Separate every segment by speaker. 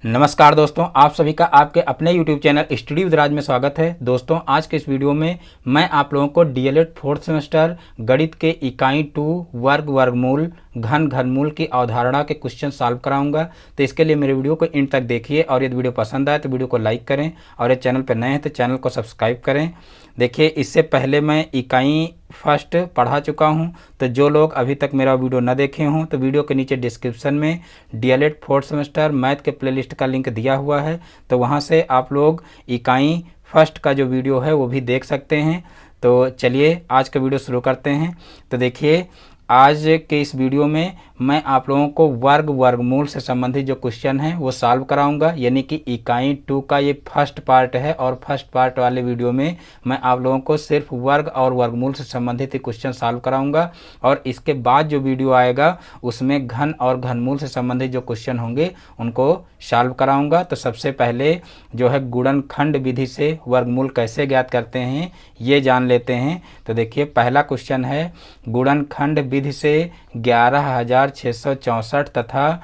Speaker 1: नमस्कार दोस्तों, आप सभी का आपके अपने YouTube चैनल स्टडी विद राज में स्वागत है। दोस्तों, आज के इस वीडियो में मैं आप लोगों को डीएलएड फोर्थ सेमेस्टर गणित के इकाई 2 वर्ग वर्गमूल घन घनमूल की अवधारणा के क्वेश्चन सॉल्व कराऊंगा। तो इसके लिए मेरे वीडियो को एंड तक देखिए और यदि वीडियो पसंद आए तो वीडियो को लाइक करें और यदि चैनल पर नए हैं तो चैनल को सब्सक्राइब करें। देखिए, इससे पहले मैं इकाई फर्स्ट पढ़ा चुका हूं, तो जो लोग अभी तक मेरा वीडियो न देखे हों तो वीडियो के नीचे डिस्क्रिप्शन में डीएलएड फोर्थ सेमेस्टर मैथ के प्लेलिस्ट का लिंक दिया हुआ है, तो वहां से आप लोग इकाई फर्स्ट का जो वीडियो है वो भी देख सकते हैं। तो चलिए आज का वीडियो शुरू करते हैं। तो देखिए, आज के इस वीडियो में मैं आप लोगों को वर्ग वर्गमूल से संबंधित जो क्वेश्चन है वो सॉल्व कराऊंगा, यानी कि इकाई 2 का ये फर्स्ट पार्ट है और फर्स्ट पार्ट वाले वीडियो में मैं आप लोगों को सिर्फ वर्ग और वर्गमूल से संबंधित ही क्वेश्चन सॉल्व कराऊंगा और इसके बाद जो वीडियो आएगा उसमें घन और घनमूल से संबंधित जो क्वेश्चन होंगे उनको सॉल्व कराऊंगा। तो सबसे पहले जो है गुणनखंड विधि से वर्गमूल कैसे ज्ञात करते हैं ये जान लेते हैं। तो देखिए, पहला क्वेश्चन है गुणनखंड विधि से 11,664 तथा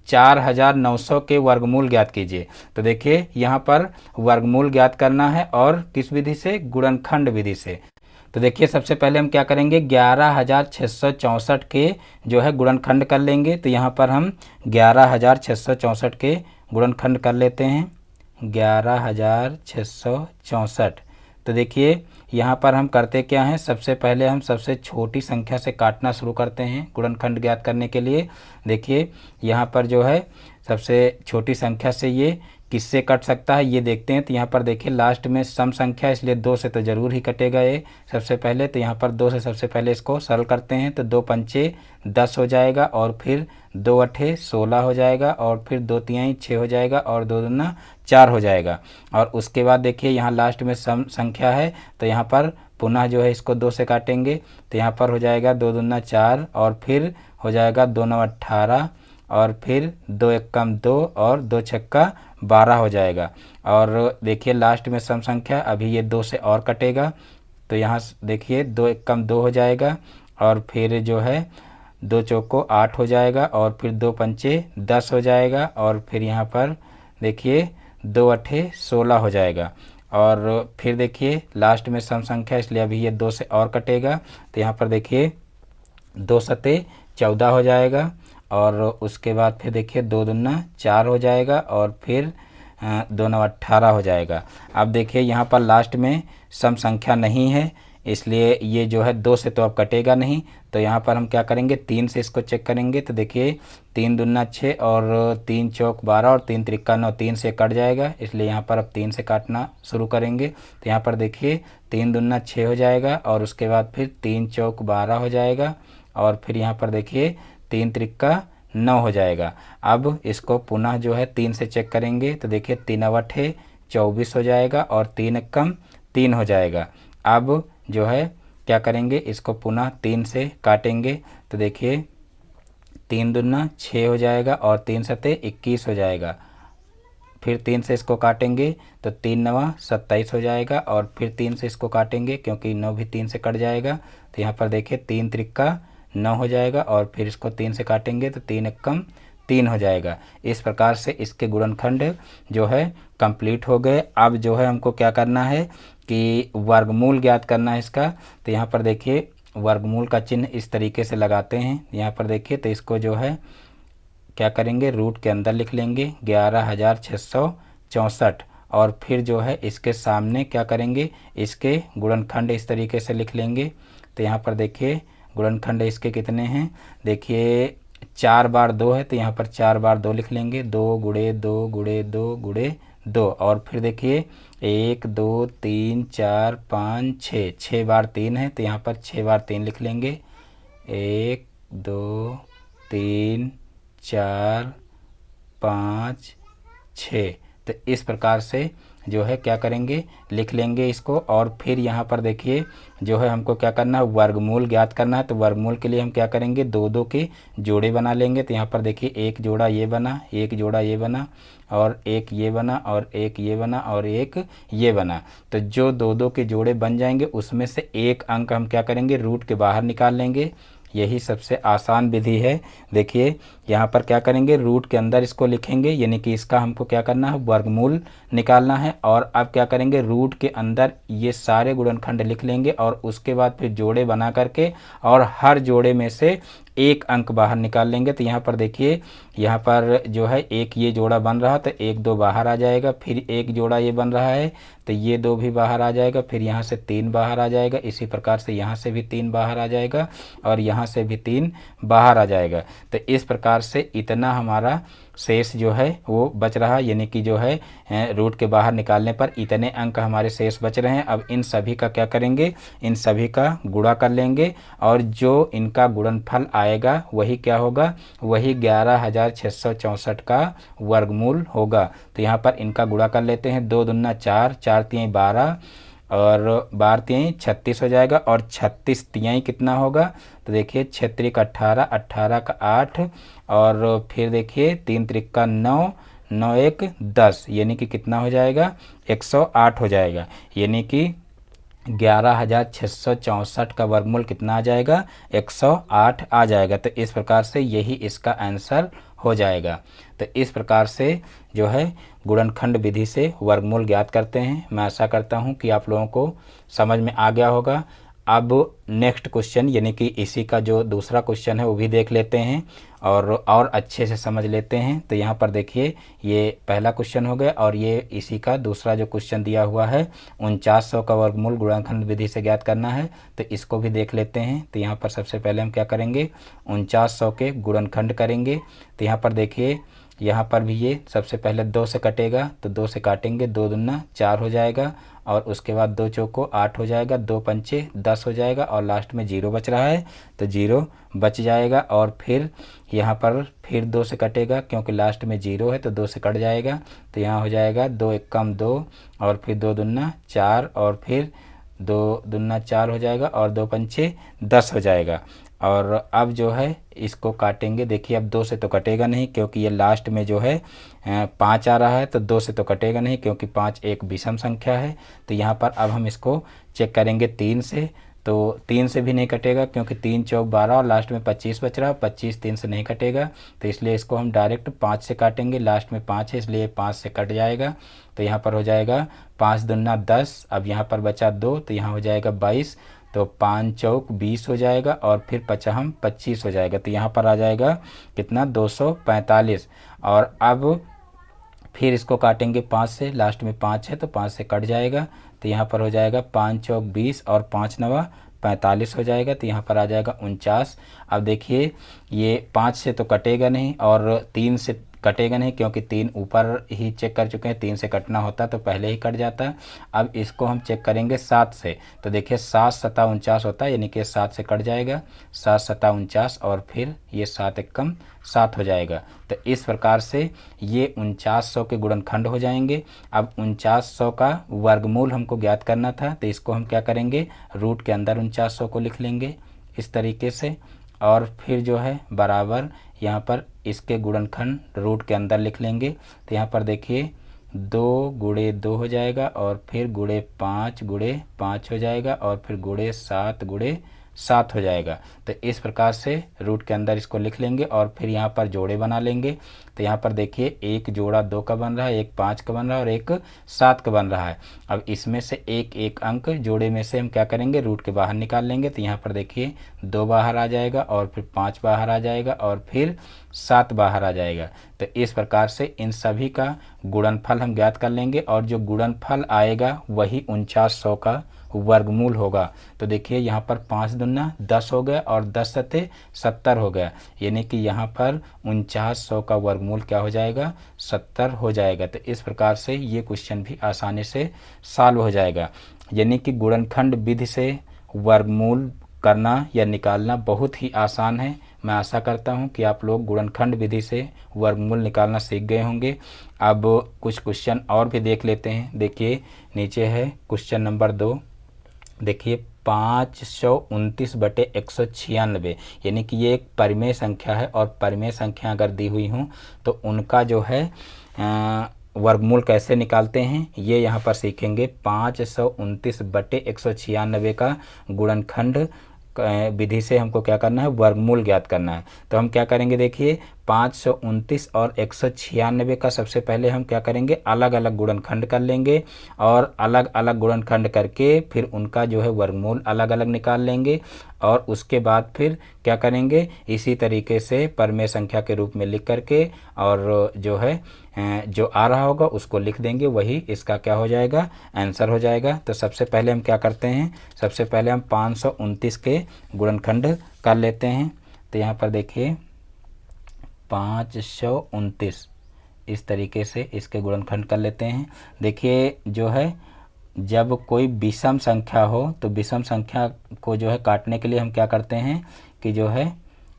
Speaker 1: 4,900 के वर्गमूल ज्ञात कीजिए। तो देखिए, यहाँ पर वर्गमूल ज्ञात करना है और किस विधि से? गुणनखंड विधि से। तो देखिए, सबसे पहले हम क्या करेंगे, 11,664 के जो है गुणनखंड कर लेंगे। तो यहाँ पर हम 11,664 के गुणनखंड कर लेते हैं, 11,664। तो देखिए, यहाँ पर हम करते क्या हैं, सबसे पहले हम सबसे छोटी संख्या से काटना शुरू करते हैं गुणनखंड ज्ञात करने के लिए। देखिए, यहाँ पर जो है सबसे छोटी संख्या से ये किससे कट सकता है ये देखते हैं। तो यहाँ पर देखिए लास्ट में सम संख्या, इसलिए 2 से तो ज़रूर ही कटेगा ये सबसे पहले। तो यहाँ पर 2 से सबसे पहले इसको सरल करते हैं। तो 2 पंचे 10 हो जाएगा और फिर 2 अठे 16 हो जाएगा और फिर 2 तिहाई 6 हो जाएगा और 2 दूना 4 हो जाएगा। और उसके बाद देखिए यहाँ लास्ट में सम संख्या है, तो यहाँ पर पुनः जो है इसको 2 से काटेंगे। तो यहाँ पर हो जाएगा 2 दूना 4 और फिर हो जाएगा 2 9 18 और फिर 2 एकम 2 और 2 छक्का 12 हो जाएगा। और देखिए लास्ट में सम संख्या, अभी ये 2 से और कटेगा। तो यहाँ देखिए 2 एकम 2 हो जाएगा और फिर जो है 2 चौको 8 हो जाएगा और फिर 2 पंचे 10 हो जाएगा और फिर यहाँ पर देखिए 2 अठे 16 हो जाएगा। और फिर देखिए लास्ट में सम संख्या, इसलिए अभी ये 2 से और कटेगा। तो यहाँ पर देखिए 2 सते 14 हो जाएगा और उसके बाद फिर देखिए 2 दूना 4 हो जाएगा और फिर 2 9 18 हो जाएगा। अब देखिए यहाँ पर लास्ट में सम संख्या नहीं है, इसलिए ये जो है 2 से तो अब कटेगा नहीं। तो यहाँ पर हम क्या करेंगे, 3 से इसको चेक करेंगे। तो देखिए 3 दूना 6 और 3 चौक 12 और 3 त्रिक्का 9, 3 से कट जाएगा, इसलिए यहाँ पर अब 3 से काटना शुरू करेंगे। तो यहाँ पर देखिए 3 दूना 6 हो जाएगा और उसके बाद फिर 3 चौक 12 हो जाएगा और फिर यहाँ पर देखिए 3 त्रिक्का 9 हो जाएगा। अब इसको पुनः जो है 3 से चेक करेंगे। तो देखिए 3 अठे 24 हो जाएगा और 3 एकम 3 हो जाएगा। अब जो है क्या करेंगे, इसको पुनः 3 से काटेंगे। तो देखिए 3 दूना 6 हो जाएगा और 3 सते 21 हो जाएगा। फिर 3 से इसको काटेंगे तो 3 नवा 27 हो जाएगा और फिर 3 से इसको काटेंगे क्योंकि 9 भी 3 से कट जाएगा। तो यहाँ पर देखिए 3 त्रिक्का 9 हो जाएगा और फिर इसको 3 से काटेंगे तो 3 एकम 3 हो जाएगा। इस प्रकार से इसके गुणनखंड जो है कंप्लीट हो गए। अब जो है हमको क्या करना है कि वर्गमूल ज्ञात करना है इसका। तो यहाँ पर देखिए वर्गमूल का चिन्ह इस तरीके से लगाते हैं। यहाँ पर देखिए, तो इसको जो है क्या करेंगे, रूट के अंदर लिख लेंगे 11,664 और फिर जो है इसके सामने क्या करेंगे, इसके गुणनखंड इस तरीके से लिख लेंगे। तो यहाँ पर देखिए गुणनखंड इसके कितने हैं, देखिए 4 बार 2 है, तो यहाँ पर 4 बार 2 लिख लेंगे, 2 गुणे 2 गुणे 2 गुणे 2 और फिर देखिए 1 2 3 4 5 6, 6 बार 3 है, तो यहाँ पर 6 बार 3 लिख लेंगे, 1 2 3 4 5 6। तो इस प्रकार से जो है क्या करेंगे, लिख लेंगे इसको। और फिर यहाँ पर देखिए जो है हमको क्या करना है, वर्गमूल ज्ञात करना है। तो वर्गमूल के लिए हम क्या करेंगे, 2 के जोड़े बना लेंगे। तो यहाँ पर देखिए एक जोड़ा ये बना, एक जोड़ा ये बना और एक ये बना और एक ये बना और एक ये बना। तो जो 2 के जोड़े बन जाएंगे उसमें से एक अंक हम क्या करेंगे, रूट के बाहर निकाल लेंगे, यही सबसे आसान विधि है। देखिए यहाँ पर क्या करेंगे, रूट के अंदर इसको लिखेंगे, यानी कि इसका हमको क्या करना है, वर्गमूल निकालना है। और अब क्या करेंगे, रूट के अंदर ये सारे गुणनखंड लिख लेंगे और उसके बाद फिर जोड़े बना करके और हर जोड़े में से एक अंक बाहर निकाल लेंगे। तो यहाँ पर देखिए, यहाँ पर जो है एक ये जोड़ा बन रहा तो एक दो बाहर आ जाएगा, फिर एक जोड़ा ये बन रहा है तो ये दो भी बाहर आ जाएगा, फिर यहाँ से 3 बाहर आ जाएगा, इसी प्रकार से यहाँ से भी 3 बाहर आ जाएगा और यहाँ से भी 3 बाहर आ जाएगा। तो इस प्रकार से इतना हमारा शेष जो है वो बच रहा, यानी कि जो है रूट के बाहर निकालने पर इतने अंक हमारे शेष बच रहे हैं। अब इन सभी का क्या करेंगे, इन सभी का गुणा कर लेंगे और जो इनका गुणनफल आएगा वही क्या होगा, वही 11,664 का वर्गमूल होगा। तो यहाँ पर इनका गुणा कर लेते हैं, 2 दूना 4, 4 तिहाई 12 और 12 तिहाई 36 हो जाएगा और 36 तिहाई कितना होगा, तो देखिए 6 त्रिक 18, 18 का 8 और फिर देखिए 3 त्रिक का 9, 9 एक 10, यानी कि कितना हो जाएगा, 108 हो जाएगा। यानी कि 11,664 का वर्गमूल कितना आ जाएगा, 108 आ जाएगा। तो इस प्रकार से यही इसका आंसर हो जाएगा। तो इस प्रकार से जो है गुणनखंड विधि से वर्गमूल ज्ञात करते हैं। मैं आशा करता हूं कि आप लोगों को समझ में आ गया होगा। अब नेक्स्ट क्वेश्चन यानी कि इसी का जो दूसरा क्वेश्चन है वो भी देख लेते हैं और अच्छे से समझ लेते हैं। तो यहाँ पर देखिए ये पहला क्वेश्चन हो गया और ये इसी का दूसरा जो क्वेश्चन दिया हुआ है 4900 का वर्गमूल गुणनखंड विधि से ज्ञात करना है। तो इसको भी देख लेते हैं। तो यहाँ पर सबसे पहले हम क्या करेंगे, 4900 के गुणनखंड करेंगे। तो यहाँ पर देखिए यहाँ पर भी ये सबसे पहले 2 से कटेगा, तो 2 से काटेंगे, 2 दूना 4 हो जाएगा और उसके बाद 2 चौको 8 हो जाएगा, 2 पंचे 10 हो जाएगा और लास्ट में 0 बच रहा है तो 0 बच जाएगा। और फिर यहाँ पर फिर 2 से कटेगा क्योंकि लास्ट में 0 है तो 2 से कट जाएगा। तो यहाँ हो जाएगा 2 एकम 2 और फिर 2 दूना 4 और फिर 2 दूना 4 हो जाएगा और 2 पंचे 10 हो जाएगा। और अब जो है इसको काटेंगे। देखिए अब 2 से तो कटेगा नहीं क्योंकि ये लास्ट में जो है 5 आ रहा है, तो 2 से तो कटेगा नहीं क्योंकि 5 एक विषम संख्या है। तो यहाँ पर अब हम इसको चेक करेंगे 3 से, तो 3 से भी नहीं कटेगा क्योंकि 3 चौक 12 और लास्ट में 25 बच रहा है, 25 3 से नहीं कटेगा। तो इसलिए इसको हम डायरेक्ट 5 से काटेंगे, लास्ट में 5 है इसलिए 5 से कट जाएगा। तो यहाँ पर हो जाएगा 5 दूना 10, अब यहाँ पर बचा 2 तो यहाँ हो जाएगा 22, तो 5 चौक 20 हो जाएगा और फिर 55 25 हो जाएगा। तो यहाँ पर आ जाएगा कितना, 245। और अब फिर इसको काटेंगे 5 से, लास्ट में 5 है तो 5 से कट जाएगा। तो यहाँ पर हो जाएगा 5 चौक 20 और 5 नवा 45 हो जाएगा। तो यहाँ पर आ जाएगा 49। अब देखिए ये 5 से तो कटेगा नहीं और 3 से कटेगा नहीं क्योंकि 3 ऊपर ही चेक कर चुके हैं, 3 से कटना होता तो पहले ही कट जाता। अब इसको हम चेक करेंगे 7 से, तो देखिए 7 सता 49 होता है यानी कि 7 से कट जाएगा, 7 सता 49 और फिर ये 7 एकम 7 हो जाएगा। तो इस प्रकार से ये 4900 के गुणनखंड हो जाएंगे। अब 4900 का वर्गमूल हमको ज्ञात करना था, तो इसको हम क्या करेंगे, रूट के अंदर 4900 को लिख लेंगे इस तरीके से और फिर जो है बराबर यहाँ पर इसके गुणनखंड रूट के अंदर लिख लेंगे। तो यहाँ पर देखिए 2 गुणे 2 हो जाएगा और फिर गुणे 5 हो जाएगा और फिर गुणे 7 हो जाएगा। तो इस प्रकार से रूट के अंदर इसको लिख लेंगे और फिर यहाँ पर जोड़े बना लेंगे। तो यहाँ पर देखिए एक जोड़ा 2 का बन रहा है, एक 5 का बन रहा है और एक 7 का बन रहा है। अब इसमें से एक एक अंक जोड़े में से हम क्या करेंगे, रूट के बाहर निकाल लेंगे। तो यहाँ पर देखिए 2 बाहर आ जाएगा और फिर 5 बाहर आ जाएगा और फिर 7 बाहर आ जाएगा। तो इस प्रकार से इन सभी का गुणनफल हम ज्ञात कर लेंगे और जो गुणनफल आएगा वही 4900 का वर्गमूल होगा। तो देखिए यहाँ पर 5 दूना 10 हो गया और 10 सते 70 हो गया, यानी कि यहाँ पर 4900 का वर्गमूल क्या हो जाएगा, 70 हो जाएगा। तो इस प्रकार से ये क्वेश्चन भी आसानी से सॉल्व हो जाएगा। यानी कि गुणनखंड विधि से वर्गमूल करना या निकालना बहुत ही आसान है। मैं आशा करता हूं कि आप लोग गुणनखंड विधि से वर्गमूल निकालना सीख गए होंगे। अब कुछ क्वेश्चन और भी देख लेते हैं। देखिए नीचे है क्वेश्चन नंबर 2। देखिए 529/196, यानी कि ये एक परिमेय संख्या है और परिमेय संख्या अगर दी हुई हूँ तो उनका जो है वर्गमूल कैसे निकालते हैं ये यहाँ पर सीखेंगे। 529/196 का गुणनखंड विधि से हमको क्या करना है, वर्गमूल ज्ञात करना है। तो हम क्या करेंगे, देखिए 529 और 196 का सबसे पहले हम क्या करेंगे, अलग अलग गुणनखंड कर लेंगे और अलग अलग गुणनखंड करके फिर उनका जो है वर्गमूल अलग अलग निकाल लेंगे और उसके बाद फिर क्या करेंगे, इसी तरीके से परमेय संख्या के रूप में लिख करके और जो है जो आ रहा होगा उसको लिख देंगे, वही इसका क्या हो जाएगा, आंसर हो जाएगा। तो सबसे पहले हम क्या करते हैं, सबसे पहले हम 529 के गुणनखंड कर लेते हैं। तो यहाँ पर देखिए 529 इस तरीके से इसके गुणनखंड कर लेते हैं। देखिए जो है जब कोई विषम संख्या हो तो विषम संख्या को जो है काटने के लिए हम क्या करते हैं कि जो है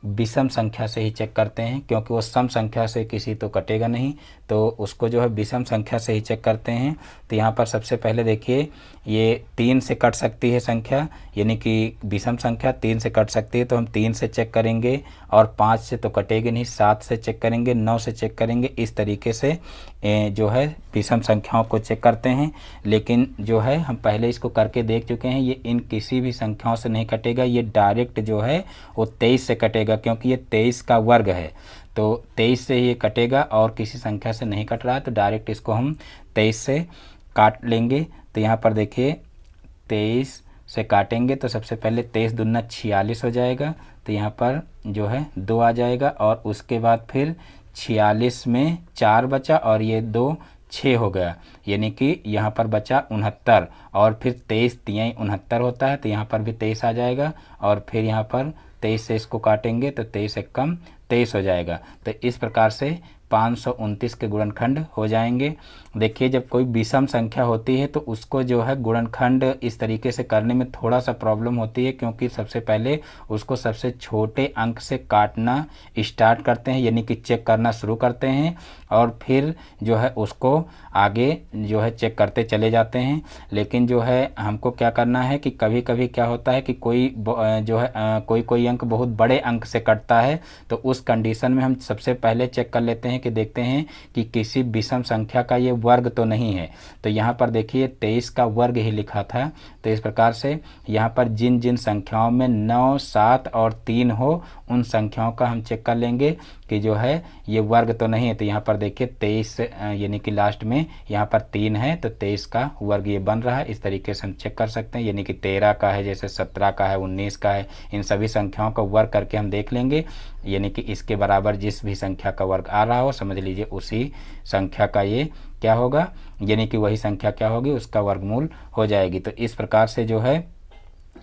Speaker 1: विषम संख्या से ही चेक करते हैं, क्योंकि वो सम संख्या से किसी तो कटेगा नहीं, तो उसको जो है विषम संख्या से ही चेक करते हैं। तो यहाँ पर सबसे पहले देखिए ये 3 से कट सकती है संख्या, यानी कि विषम संख्या 3 से कट सकती है, तो हम 3 से चेक करेंगे और 5 से तो कटेगी नहीं, 7 से चेक करेंगे, 9 से चेक करेंगे। इस तरीके से जो है विषम संख्याओं को चेक करते हैं। लेकिन जो है हम पहले इसको करके देख चुके हैं, ये इन किसी भी संख्याओं से नहीं कटेगा, ये डायरेक्ट जो है वो 23 से कटेगा, क्योंकि ये 23 का वर्ग है। तो 23 से ये कटेगा और किसी संख्या से नहीं कट रहा है, तो डायरेक्ट इसको हम 23 से काट लेंगे। तो यहाँ पर देखिए 23 से काटेंगे तो सबसे पहले 23 दूना 46 हो जाएगा, तो यहाँ पर जो है 2 आ जाएगा और उसके बाद फिर 46 में 4 बचा और ये 2 6 हो गया, यानी कि यहाँ पर बचा 69 और फिर 23 तियाई 69 होता है, तो यहाँ पर भी 23 आ जाएगा और फिर यहाँ पर 23 से इसको काटेंगे तो 23 एक कम 23 हो जाएगा। तो इस प्रकार से 529 के गुणनखंड हो जाएंगे। देखिए जब कोई विषम संख्या होती है तो उसको जो है गुणनखंड इस तरीके से करने में थोड़ा सा प्रॉब्लम होती है, क्योंकि सबसे पहले उसको सबसे छोटे अंक से काटना स्टार्ट करते हैं, यानी कि चेक करना शुरू करते हैं और फिर जो है उसको आगे जो है चेक करते चले जाते हैं। लेकिन जो है हमको क्या करना है कि कभी कभी क्या होता है कि कोई जो है कोई अंक बहुत बड़े अंक से कटता है, तो उस कंडीशन में हम सबसे पहले चेक कर लेते हैं कि देखते हैं कि किसी विषम संख्या का ये वर्ग तो नहीं है। तो यहाँ पर देखिए 23 का वर्ग ही लिखा था, तो इस प्रकार से यहाँ पर जिन जिन संख्याओं में 9, 7 और 3 हो उन संख्याओं का हम चेक कर लेंगे कि जो है ये वर्ग तो नहीं है। तो यहाँ पर देखिए 23 यानी कि लास्ट में यहाँ पर 3 है, तो 23 का वर्ग ये बन रहा है। इस तरीके से हम चेक कर सकते हैं, यानी कि 13 का है, जैसे 17 का है, 19 का है, इन सभी संख्याओं का वर्ग करके हम देख लेंगे, यानी कि इसके बराबर जिस भी संख्या का वर्ग आ रहा हो समझ लीजिए उसी संख्या का ये क्या होगा, यानी कि वही संख्या क्या होगी, उसका वर्गमूल हो जाएगी। तो इस प्रकार से जो है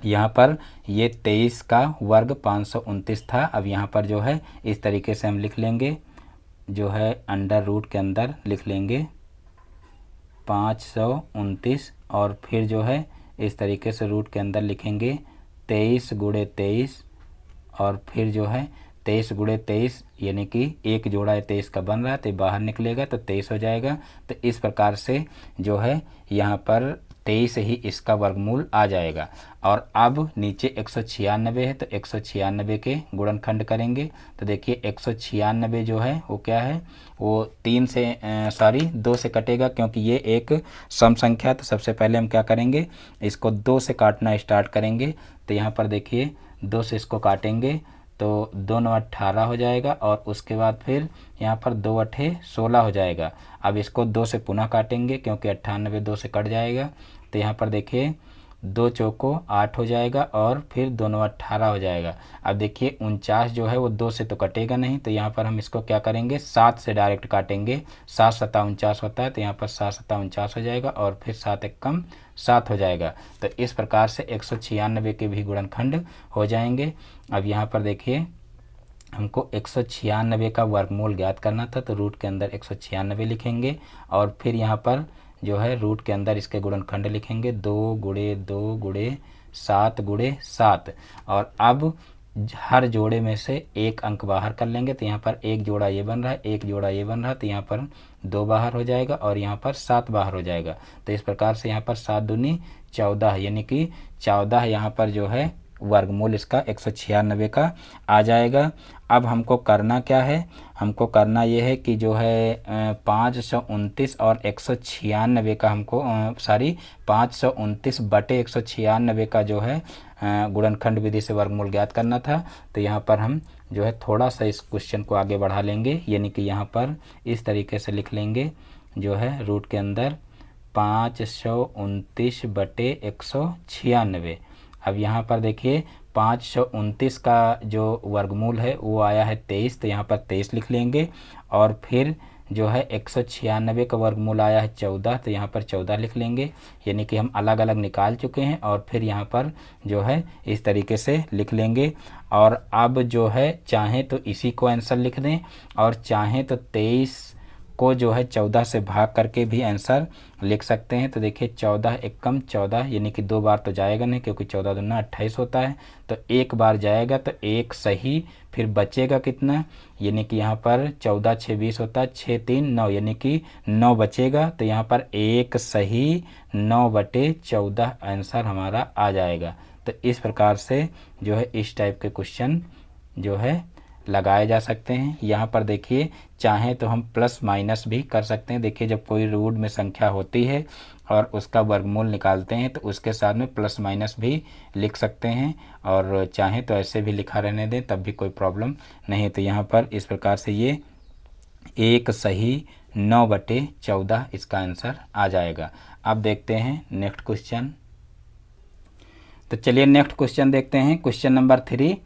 Speaker 1: यहाँ पर ये 23 का वर्ग 529 था। अब यहाँ पर जो है इस तरीके से हम लिख लेंगे, जो है अंडर रूट के अंदर लिख लेंगे 529 और फिर जो है इस तरीके से रूट के अंदर लिखेंगे 23 गुणे 23 और फिर जो है 23 गुणे 23 यानी कि एक जोड़ा 23 का बन रहा है, तो बाहर निकलेगा तो 23 हो जाएगा। तो इस प्रकार से जो है यहाँ पर 23 ही इसका वर्गमूल आ जाएगा। और अब नीचे 196 है, तो 196 के गुणनखंड करेंगे। तो देखिए 196 जो है वो क्या है, वो 2 से कटेगा, क्योंकि ये एक सम संख्या। तो सबसे पहले हम क्या करेंगे, इसको 2 से काटना स्टार्ट करेंगे। तो यहाँ पर देखिए 2 से इसको काटेंगे तो 2 9 18 हो जाएगा और उसके बाद फिर यहाँ पर 2 8 16 हो जाएगा। अब इसको 2 से पुनः काटेंगे, क्योंकि 98 2 से कट जाएगा। तो यहाँ पर देखिए 2 चौको 8 हो जाएगा और फिर 2 9 18 हो जाएगा। अब देखिए 49 जो है वो 2 से तो कटेगा नहीं, तो यहाँ पर हम इसको क्या करेंगे, 7 से डायरेक्ट काटेंगे। 7 7 49 होता है, तो यहाँ पर 7 7 49 हो जाएगा और फिर 7 एक कम 7 हो जाएगा। तो इस प्रकार से 196 के भी गुणनखंड हो जाएंगे। अब यहाँ पर देखिए हमको 196 का वर्गमूल ज्ञात करना था, तो रूट के अंदर 196 लिखेंगे और फिर यहाँ पर जो है रूट के अंदर इसके गुणनखंड लिखेंगे 2 गुणे 2 गुणे 7 गुणे 7। और अब हर जोड़े में से एक अंक बाहर कर लेंगे। तो यहाँ पर एक जोड़ा ये बन रहा है, एक जोड़ा ये बन रहा है, तो यहाँ पर 2 बाहर हो जाएगा और यहाँ पर 7 बाहर हो जाएगा। तो इस प्रकार से यहाँ पर 7 दूनी 14 यानी कि 14 यहाँ पर जो है वर्गमूल इसका 196 का आ जाएगा। अब हमको करना क्या है, हमको करना ये है कि जो है 529 और 196 का हमको 529 बटे 196 का जो है गुणनखंड विधि से वर्गमूल ज्ञात करना था। तो यहाँ पर हम जो है थोड़ा सा इस क्वेश्चन को आगे बढ़ा लेंगे, यानी कि यहाँ पर इस तरीके से लिख लेंगे जो है रूट के अंदर 529/196। अब यहाँ पर देखिए 529 का जो वर्गमूल है वो आया है 23, तो यहाँ पर 23 लिख लेंगे। और फिर जो है 196 का वर्गमूल आया है 14, तो यहाँ पर 14 लिख लेंगे। यानी कि हम अलग अलग निकाल चुके हैं और फिर यहाँ पर जो है इस तरीके से लिख लेंगे। और अब जो है चाहें तो इसी को आंसर लिख दें और चाहें तो 23 को जो है 14 से भाग करके भी आंसर लिख सकते हैं। तो देखिए 14 एकम 14, यानी कि 2 बार तो जाएगा नहीं, क्योंकि 14 दूना 28 होता है। तो एक बार जाएगा तो एक सही, फिर बचेगा कितना, यानी कि यहाँ पर 14 6 20 होता है, 6 3 9, यानी कि 9 बचेगा। तो यहाँ पर एक सही 9/14 आंसर हमारा आ जाएगा। तो इस प्रकार से जो है इस टाइप के क्वेश्चन जो है लगाए जा सकते हैं। यहाँ पर देखिए चाहें तो हम प्लस माइनस भी कर सकते हैं। देखिए जब कोई रूट में संख्या होती है और उसका वर्गमूल निकालते हैं तो उसके साथ में प्लस माइनस भी लिख सकते हैं, और चाहें तो ऐसे भी लिखा रहने दें तब भी कोई प्रॉब्लम नहीं। तो यहाँ पर इस प्रकार से ये एक सही 9/14 इसका आंसर आ जाएगा। अब देखते हैं नेक्स्ट क्वेश्चन। तो चलिए नेक्स्ट क्वेश्चन देखते हैं। क्वेश्चन नंबर 3,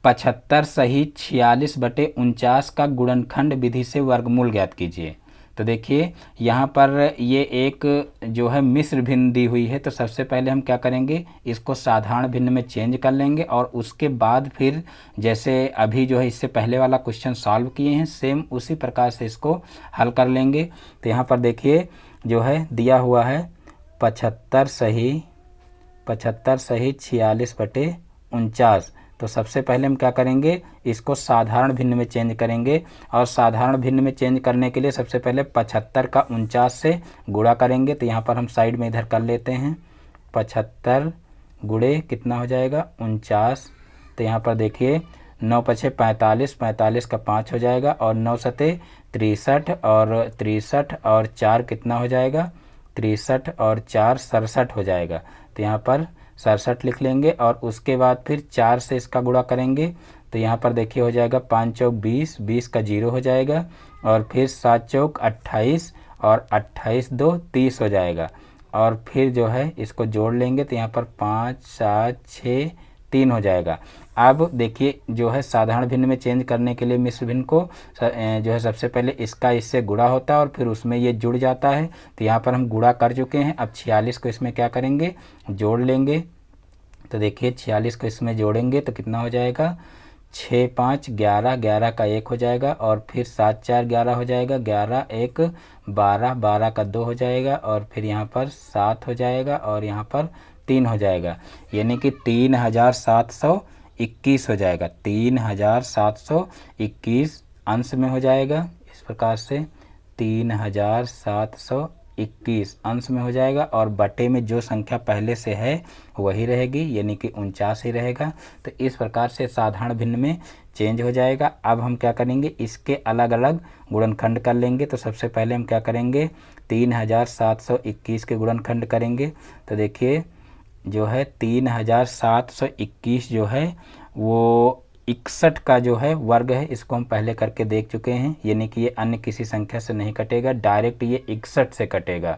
Speaker 1: 75 सही 46/49 का गुणनखंड विधि से वर्गमूल ज्ञात कीजिए। तो देखिए यहाँ पर ये एक जो है मिश्र भिन्न दी हुई है। तो सबसे पहले हम क्या करेंगे, इसको साधारण भिन्न में चेंज कर लेंगे और उसके बाद फिर जैसे अभी जो है इससे पहले वाला क्वेश्चन सॉल्व किए हैं सेम उसी प्रकार से इसको हल कर लेंगे। तो यहाँ पर देखिए जो है दिया हुआ है 75 सही 46/49। तो सबसे पहले हम क्या करेंगे, इसको साधारण भिन्न में चेंज करेंगे। और साधारण भिन्न में चेंज करने के लिए सबसे पहले 75 का 49 से गुणा करेंगे। तो यहाँ पर हम साइड में इधर कर लेते हैं, 75 गुणे कितना हो जाएगा 49। तो यहाँ पर देखिए 9 पछे 45, 45 का 5 हो जाएगा, और 9 सते 63, और 63 और 4 कितना हो जाएगा, 63 और 4 67 हो जाएगा। तो यहाँ पर 67 लिख लेंगे और उसके बाद फिर 4 से इसका गुणा करेंगे। तो यहाँ पर देखिए हो जाएगा 5 चौक 20, 20 का 0 हो जाएगा, और फिर 7 चौक 28, और 28 2 30 हो जाएगा। और फिर जो है इसको जोड़ लेंगे तो यहाँ पर 5 7 6 3 हो जाएगा। अब देखिए जो है साधारण भिन्न में चेंज करने के लिए मिश्र भिन्न को जो है सबसे पहले इसका इससे गुणा होता है और फिर उसमें ये जुड़ जाता है। तो यहाँ पर हम गुणा कर चुके हैं। अब 46 को इसमें क्या करेंगे, जोड़ लेंगे। तो देखिए 46 को इसमें जोड़ेंगे तो कितना हो जाएगा, 6 5 11, 11 का 1 हो जाएगा, और फिर 7 4 11 हो जाएगा, 11 1 12, 12 का 2 हो जाएगा, और फिर यहाँ पर 7 हो जाएगा, और यहाँ पर 3 हो जाएगा, यानी कि 3721 हो जाएगा। 3721 अंश में हो जाएगा। इस प्रकार से 3721 अंश में हो जाएगा, और बटे में जो संख्या पहले से है वही रहेगी, यानी कि 49 ही रहेगा। तो इस प्रकार से साधारण भिन्न में चेंज हो जाएगा। अब हम क्या करेंगे, इसके अलग अलग गुणनखंड कर लेंगे। तो सबसे पहले हम क्या करेंगे, 3721 के गुणनखंड करेंगे। तो देखिए जो है 3721 जो है वो 61 का जो है वर्ग है, इसको हम पहले करके देख चुके हैं, यानी कि ये अन्य किसी संख्या से नहीं कटेगा, डायरेक्ट ये 61 से कटेगा।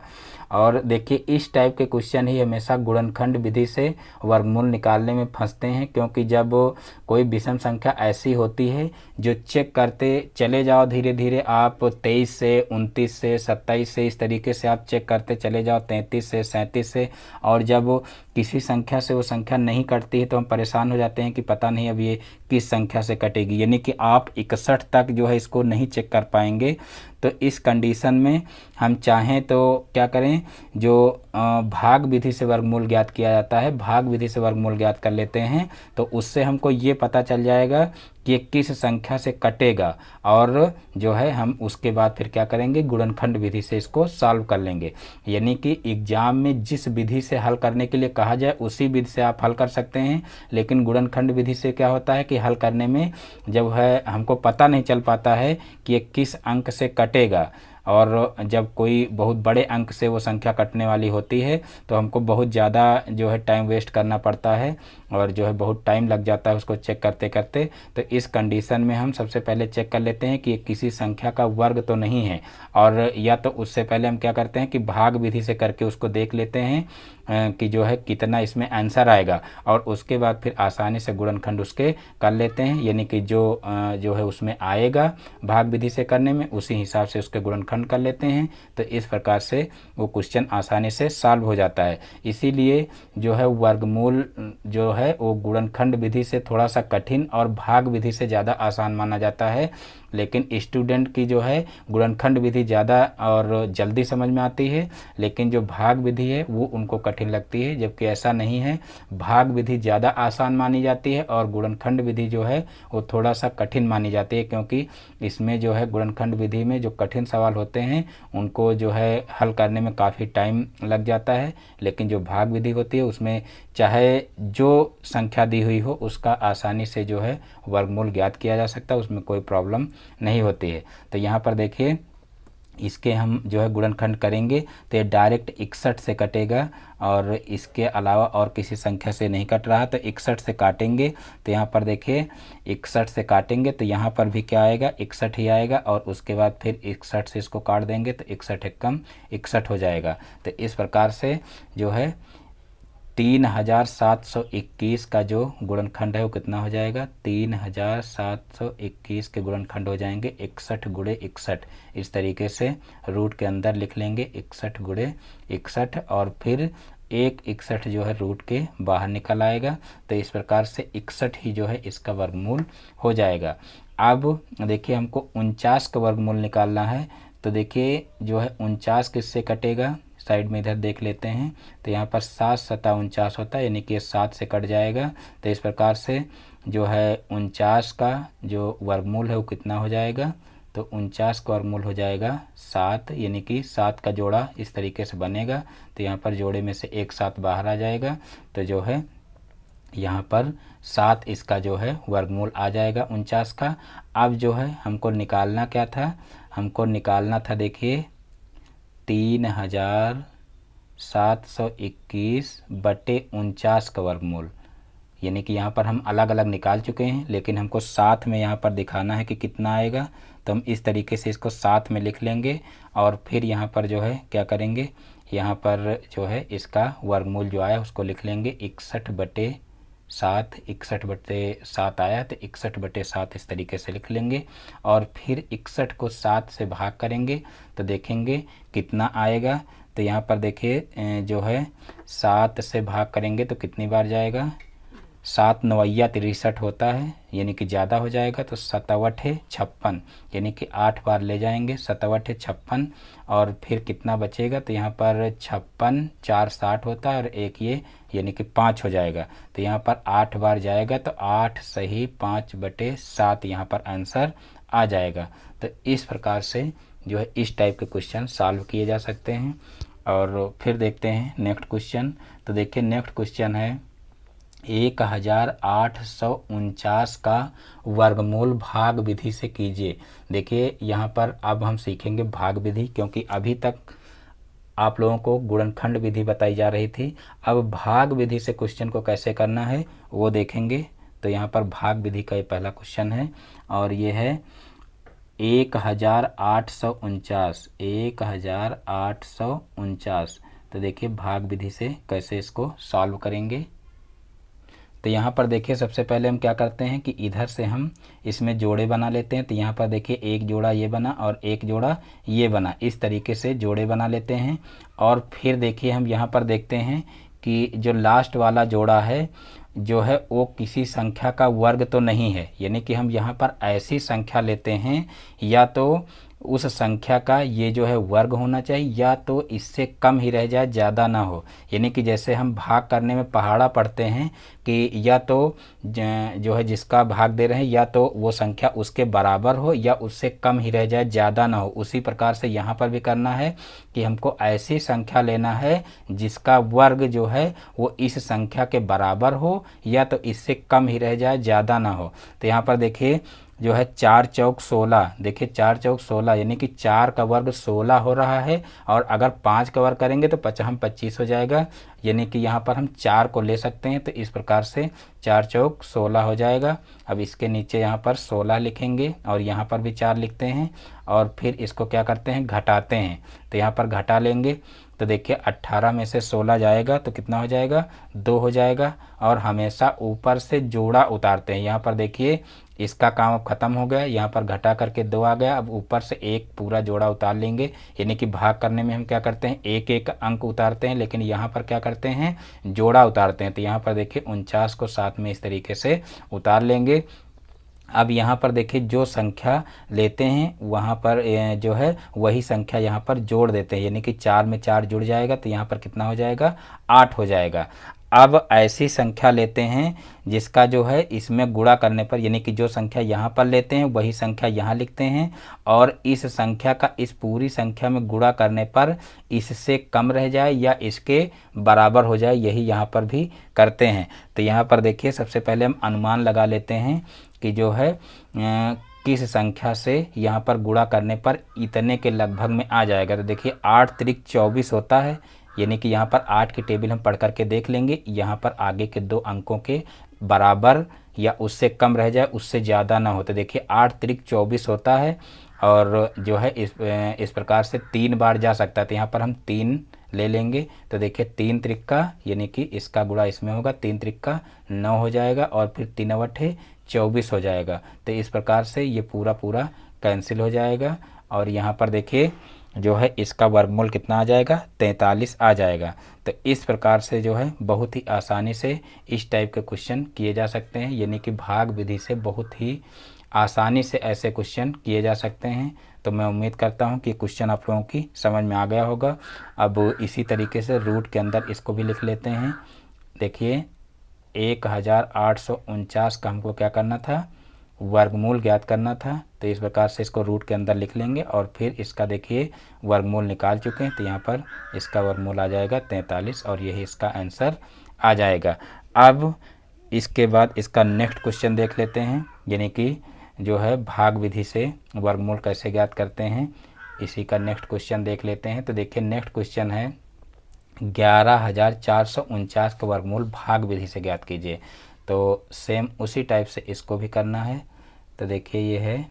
Speaker 1: और देखिए इस टाइप के क्वेश्चन ही हमेशा गुणनखंड विधि से वर्गमूल निकालने में फंसते हैं, क्योंकि जब कोई विषम संख्या ऐसी होती है जो चेक करते चले जाओ धीरे धीरे, आप 23 से 29 से 27 से इस तरीके से आप चेक करते चले जाओ, 33 से 37 से, और जब किसी संख्या से वो संख्या नहीं कटती है तो हम परेशान हो जाते हैं कि पता नहीं अब ये किस संख्या से कटेगी, यानी कि आप 61 तक जो है इसको नहीं चेक कर पाएंगे। तो इस कंडीशन में हम चाहें तो क्या करें, जो भाग विधि से वर्गमूल ज्ञात किया जाता है, भाग विधि से वर्गमूल ज्ञात कर लेते हैं। तो उससे हमको ये पता चल जाएगा कि किस संख्या से कटेगा, और जो है हम उसके बाद फिर क्या करेंगे, गुणनखंड विधि से इसको सॉल्व कर लेंगे। यानी कि एग्जाम में जिस विधि से हल करने के लिए कहा जाए उसी विधि से आप हल कर सकते हैं, लेकिन गुणनखंड विधि से क्या होता है कि हल करने में जब है हमको पता नहीं चल पाता है कि ये किस अंक से कटेगा, और जब कोई बहुत बड़े अंक से वो संख्या कटने वाली होती है तो हमको बहुत ज़्यादा जो है टाइम वेस्ट करना पड़ता है और जो है बहुत टाइम लग जाता है उसको चेक करते करते। तो इस कंडीशन में हम सबसे पहले चेक कर लेते हैं कि किसी संख्या का वर्ग तो नहीं है, और या तो उससे पहले हम क्या करते हैं कि भाग विधि से करके उसको देख लेते हैं कि जो है कितना इसमें आंसर आएगा, और उसके बाद फिर आसानी से गुणनखंड उसके कर लेते हैं, यानी कि जो है उसमें आएगा भाग विधि से करने में उसी हिसाब से उसके गुणनखंड कर लेते हैं। तो इस प्रकार से वो क्वेश्चन आसानी से सॉल्व हो जाता है। इसीलिए जो है वर्गमूल जो है वो गुणनखंड विधि से थोड़ा सा कठिन और भाग विधि से ज़्यादा आसान माना जाता है, लेकिन स्टूडेंट की जो है गुणनखंड विधि ज़्यादा और जल्दी समझ में आती है, लेकिन जो भाग विधि है वो उनको कठिन लगती है, जबकि ऐसा नहीं है। भाग विधि ज़्यादा आसान मानी जाती है और गुणनखंड विधि जो है वो थोड़ा सा कठिन मानी जाती है, क्योंकि इसमें जो है गुणनखंड विधि में जो कठिन सवाल होते हैं उनको जो है हल करने में काफ़ी टाइम लग जाता है, लेकिन जो भाग विधि होती है उसमें चाहे जो संख्या दी हुई हो उसका आसानी से जो है वर्गमूल ज्ञात किया जा सकता है, उसमें कोई प्रॉब्लम नहीं होती है। तो यहाँ पर देखिए इसके हम जो है गुणनखंड करेंगे तो ये डायरेक्ट 61 से कटेगा और इसके अलावा और किसी संख्या से नहीं कट रहा, तो 61 से काटेंगे। तो यहाँ पर देखिए 61 से काटेंगे तो यहाँ पर भी क्या आएगा 61 ही आएगा, और उसके बाद फिर 61 से इसको काट देंगे तो 61 एकम 61 हो जाएगा। तो इस प्रकार से जो है 3721 का जो गुणनखंड है वो कितना हो जाएगा 3721 के गुणनखंड हो जाएंगे 61 गुणे 61। इस तरीके से रूट के अंदर लिख लेंगे 61 गुणे 61, और फिर एक 61 जो है रूट के बाहर निकल आएगा। तो इस प्रकार से 61 ही जो है इसका वर्गमूल हो जाएगा। अब देखिए हमको 49 का वर्गमूल निकालना है, तो देखिए जो है 49 किससे कटेगा, साइड में इधर देख लेते हैं। तो यहाँ पर 7 सता 49 होता है, यानी कि 7 से कट जाएगा। तो इस प्रकार से जो है 49 का जो वर्गमूल है वो कितना हो जाएगा, तो 49 का वर्गमूल हो जाएगा 7, यानी कि 7 का जोड़ा इस तरीके से बनेगा। तो यहाँ पर जोड़े में से एक 7 बाहर आ जाएगा, तो जो है यहाँ पर 7 इसका जो है वर्गमूल आ जाएगा 49 का। अब जो है हमको निकालना क्या था, हमको निकालना था देखिए 3721 बटे 49 का वर्गमूल, यानी कि यहाँ पर हम अलग अलग निकाल चुके हैं, लेकिन हमको साथ में यहाँ पर दिखाना है कि कितना आएगा। तो हम इस तरीके से इसको साथ में लिख लेंगे, और फिर यहाँ पर जो है क्या करेंगे, यहाँ पर जो है इसका वर्गमूल जो आया उसको लिख लेंगे 61 बटे 7। 61 बटे 7 आया तो 61 बटे 7 इस तरीके से लिख लेंगे, और फिर 61 को 7 से भाग करेंगे तो देखेंगे कितना आएगा। तो यहाँ पर देखिए जो है 7 से भाग करेंगे तो कितनी बार जाएगा, 7 नवैया 63 होता है, यानी कि ज़्यादा हो जाएगा। तो 7 है 56, यानी कि 8 बार ले जाएंगे, 7 है 56, और फिर कितना बचेगा, तो यहाँ पर 56 4 60 होता है और एक ये यानी कि 5 हो जाएगा। तो यहाँ पर 8 बार जाएगा, तो 8 सही 5 बटे 7 यहाँ पर आंसर आ जाएगा। तो इस प्रकार से जो है इस टाइप के क्वेश्चन सॉल्व किए जा सकते हैं। और फिर देखते हैं नेक्स्ट क्वेश्चन। तो देखिए नेक्स्ट क्वेश्चन है 1849 का वर्गमूल भाग विधि से कीजिए। देखिए यहाँ पर अब हम सीखेंगे भाग विधि, क्योंकि अभी तक आप लोगों को गुणनखंड विधि बताई जा रही थी। अब भाग विधि से क्वेश्चन को कैसे करना है वो देखेंगे। तो यहाँ पर भाग विधि का ये पहला क्वेश्चन है, और ये है 1849। तो देखिए भाग विधि से कैसे इसको सॉल्व करेंगे। तो यहाँ पर देखिए सबसे पहले हम क्या करते हैं कि इधर से हम इसमें जोड़े बना लेते हैं। तो यहाँ पर देखिए एक जोड़ा ये बना और एक जोड़ा ये बना, इस तरीके से जोड़े बना लेते हैं। और फिर देखिए हम यहाँ पर देखते हैं कि जो लास्ट वाला जोड़ा है जो है वो किसी संख्या का वर्ग तो नहीं है, यानी कि हम यहाँ पर ऐसी संख्या लेते हैं या तो उस संख्या का ये जो है वर्ग होना चाहिए या तो इससे कम ही रह जाए, ज़्यादा ना हो। यानी कि जैसे हम भाग करने में पहाड़ा पढ़ते हैं कि या तो जो है जिसका भाग दे रहे हैं या तो वो संख्या उसके बराबर हो या उससे कम ही रह जाए, ज़्यादा ना हो। उसी प्रकार से यहाँ पर भी करना है कि हमको ऐसी संख्या लेना है जिसका वर्ग जो है वो इस संख्या के बराबर हो या तो इससे कम ही रह जाए, ज़्यादा ना हो। तो यहाँ पर देखिए जो है 4 चौक 16, देखिए 4 चौक 16 यानी कि 4 का वर्ग 16 हो रहा है, और अगर 5 का वर्ग करेंगे तो 25 हो जाएगा, यानी कि यहाँ पर हम 4 को ले सकते हैं। तो इस प्रकार से 4 चौक 16 हो जाएगा। अब इसके नीचे यहाँ पर 16 लिखेंगे और यहाँ पर भी 4 लिखते हैं, और फिर इसको क्या करते हैं, घटाते हैं। तो यहाँ पर घटा लेंगे तो देखिए 18 में से 16 जाएगा तो कितना हो जाएगा, 2 हो जाएगा। और हमेशा ऊपर से जोड़ा उतारते हैं। यहाँ पर देखिए इसका काम अब खत्म हो गया, यहाँ पर घटा करके 2 आ गया। अब ऊपर से एक पूरा जोड़ा उतार लेंगे, यानी कि भाग करने में हम क्या करते हैं, एक एक अंक उतारते हैं, लेकिन यहाँ पर क्या करते हैं, जोड़ा उतारते हैं। तो यहाँ पर देखिए 49 को साथ में इस तरीके से उतार लेंगे। अब यहाँ पर देखिए जो संख्या लेते हैं वहाँ पर जो है वही संख्या यहाँ पर जोड़ देते हैं, यानी कि 4 में 4 जुड़ जाएगा तो यहाँ पर कितना हो जाएगा, 8 हो जाएगा। अब ऐसी संख्या लेते हैं जिसका जो है इसमें गुणा करने पर, यानी कि जो संख्या यहाँ पर लेते हैं वही संख्या यहाँ लिखते हैं, और इस संख्या का इस पूरी संख्या में गुणा करने पर इससे कम रह जाए या इसके बराबर हो जाए, यही यहाँ पर भी करते हैं। तो यहाँ पर देखिए सबसे पहले हम अनुमान लगा लेते हैं कि जो है किस संख्या से यहाँ पर गुणा करने पर इतने के लगभग में आ जाएगा। तो देखिए 8 त्रिक 24 होता है, यानी कि यहाँ पर 8 की टेबल हम पढ़ करके देख लेंगे, यहाँ पर आगे के 2 अंकों के बराबर या उससे कम रह जाए, उससे ज़्यादा ना हो। तो देखिए 8 त्रिक 24 होता है, और जो है इस प्रकार से 3 बार जा सकता है। तो यहाँ पर हम 3 ले लेंगे। तो देखिए 3 त्रिक्का यानी कि इसका गुणा इसमें होगा, 3 त्रिक्का 9 हो जाएगा, और फिर 3 अवठे 24 हो जाएगा। तो इस प्रकार से ये पूरा कैंसिल हो जाएगा, और यहाँ पर देखिए जो है इसका वर्गमूल कितना आ जाएगा, 43 आ जाएगा। तो इस प्रकार से जो है बहुत ही आसानी से इस टाइप के क्वेश्चन किए जा सकते हैं, यानी कि भाग विधि से बहुत ही आसानी से ऐसे क्वेश्चन किए जा सकते हैं। तो मैं उम्मीद करता हूं कि क्वेश्चन आप लोगों की समझ में आ गया होगा। अब इसी तरीके से रूट के अंदर इसको भी लिख लेते हैं। देखिए 1849 का हमको क्या करना था, वर्गमूल ज्ञात करना था। तो इस प्रकार से इसको रूट के अंदर लिख लेंगे, और फिर इसका देखिए वर्गमूल निकाल चुके हैं। तो यहाँ पर इसका वर्गमूल आ जाएगा 43, और यही इसका आंसर आ जाएगा। अब इसके बाद इसका नेक्स्ट क्वेश्चन देख लेते हैं, यानी कि जो है भाग विधि से वर्गमूल कैसे ज्ञात करते हैं, इसी का नेक्स्ट क्वेश्चन देख लेते हैं। तो देखिए नेक्स्ट क्वेश्चन है 11,449 का वर्गमूल भाग विधि से ज्ञात कीजिए। तो सेम उसी टाइप से इसको भी करना है। तो देखिए ये है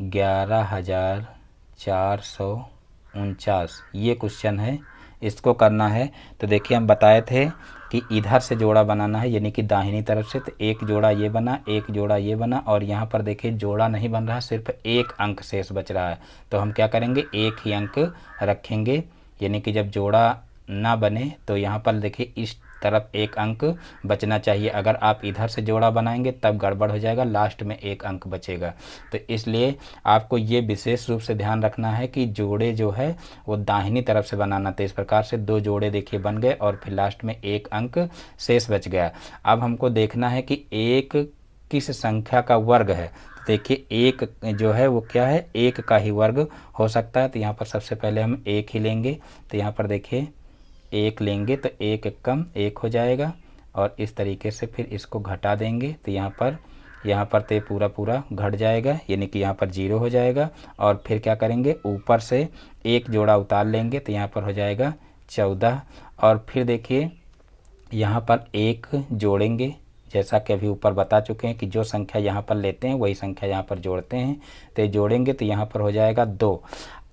Speaker 1: 11,449, ये क्वेश्चन है, इसको करना है। तो देखिए हम बताए थे कि इधर से जोड़ा बनाना है, यानी कि दाहिनी तरफ से। तो एक जोड़ा ये बना, एक जोड़ा ये बना, और यहाँ पर देखिए जोड़ा नहीं बन रहा, सिर्फ एक अंक शेष बच रहा है। तो हम क्या करेंगे, एक ही अंक रखेंगे, यानी कि जब जोड़ा ना बने तो यहाँ पर देखिए इस तरफ एक अंक बचना चाहिए। अगर आप इधर से जोड़ा बनाएंगे तब गड़बड़ हो जाएगा, लास्ट में एक अंक बचेगा। तो इसलिए आपको ये विशेष रूप से ध्यान रखना है कि जोड़े जो है वो दाहिनी तरफ से बनाना। तो इस प्रकार से 2 जोड़े देखिए बन गए, और फिर लास्ट में एक अंक शेष बच गया। अब हमको देखना है कि एक किस संख्या का वर्ग है। देखिए एक जो है वो क्या है, एक का ही वर्ग हो सकता है। तो यहाँ पर सबसे पहले हम एक ही लेंगे। तो यहाँ पर देखिए एक लेंगे तो एक कम एक हो जाएगा, और इस तरीके से फिर इसको घटा देंगे। तो यहाँ पर तो पूरा घट जाएगा, यानी कि यहाँ पर 0 हो जाएगा। और फिर क्या करेंगे, ऊपर से एक जोड़ा उतार लेंगे, तो यहाँ पर हो जाएगा 14। और फिर देखिए यहाँ पर एक जोड़ेंगे, जैसा कि अभी ऊपर बता चुके हैं कि जो संख्या यहाँ पर लेते हैं वही संख्या यहाँ पर जोड़ते हैं। तो जोड़ेंगे तो यहाँ पर हो जाएगा 2।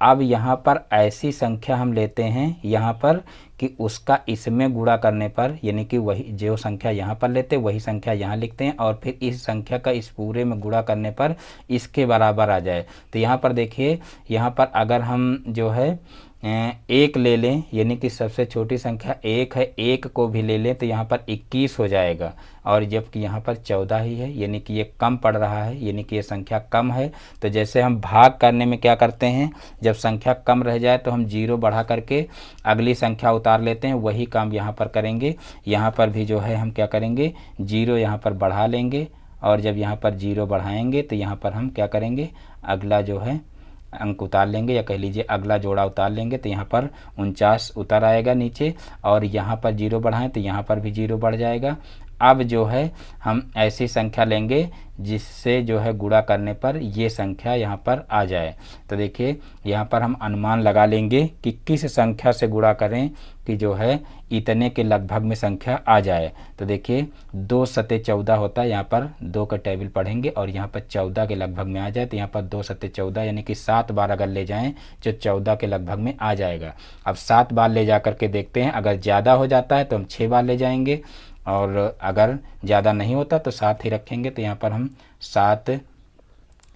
Speaker 1: अब यहाँ पर ऐसी संख्या हम लेते हैं यहाँ पर कि उसका इसमें गुणा करने पर, यानी कि वही जो संख्या यहाँ पर लेते हैं वही संख्या यहाँ लिखते हैं, और फिर इस संख्या का इस पूरे में गुणा करने पर इसके बराबर आ जाए। तो यहाँ पर देखिए, यहाँ पर अगर हम जो है एक ले लें, यानी कि सबसे छोटी संख्या एक है, एक को भी ले लें तो यहाँ पर 21 हो जाएगा, और जबकि यहाँ पर 14 ही है, यानी कि ये कम पड़ रहा है, यानी कि ये संख्या कम है। तो जैसे हम भाग करने में क्या करते हैं, जब संख्या कम रह जाए तो हम 0 बढ़ा करके अगली संख्या उतार लेते हैं, वही काम यहाँ पर करेंगे। यहाँ पर भी जो है हम क्या करेंगे, 0 यहाँ पर बढ़ा लेंगे, और जब यहाँ पर 0 बढ़ाएंगे तो यहाँ पर हम क्या करेंगे, अगला जो है अंक उतार लेंगे, या कह लीजिए अगला जोड़ा उतार लेंगे। तो यहाँ पर 49 उतर आएगा नीचे, और यहाँ पर 0 बढ़ाएं तो यहाँ पर भी 0 बढ़ जाएगा। अब जो है हम ऐसी संख्या लेंगे जिससे जो है गुणा करने पर ये संख्या यहाँ पर आ जाए। तो देखिए यहाँ पर हम अनुमान लगा लेंगे कि किस संख्या से गुणा करें कि जो है इतने के लगभग में संख्या आ जाए। तो देखिए 2 सते 14 होता है, यहाँ पर 2 का टेबल पढ़ेंगे और यहाँ पर 14 के लगभग में आ जाए। तो यहाँ पर 2 सते 14 यानी कि 7 बार अगर ले जाएं जो 14 के लगभग में आ जाएगा। अब 7 बार ले जा करके देखते हैं, अगर ज़्यादा हो जाता है तो हम 6 बार ले जाएंगे और अगर ज़्यादा नहीं होता तो 7 ही रखेंगे। तो यहाँ पर हम 7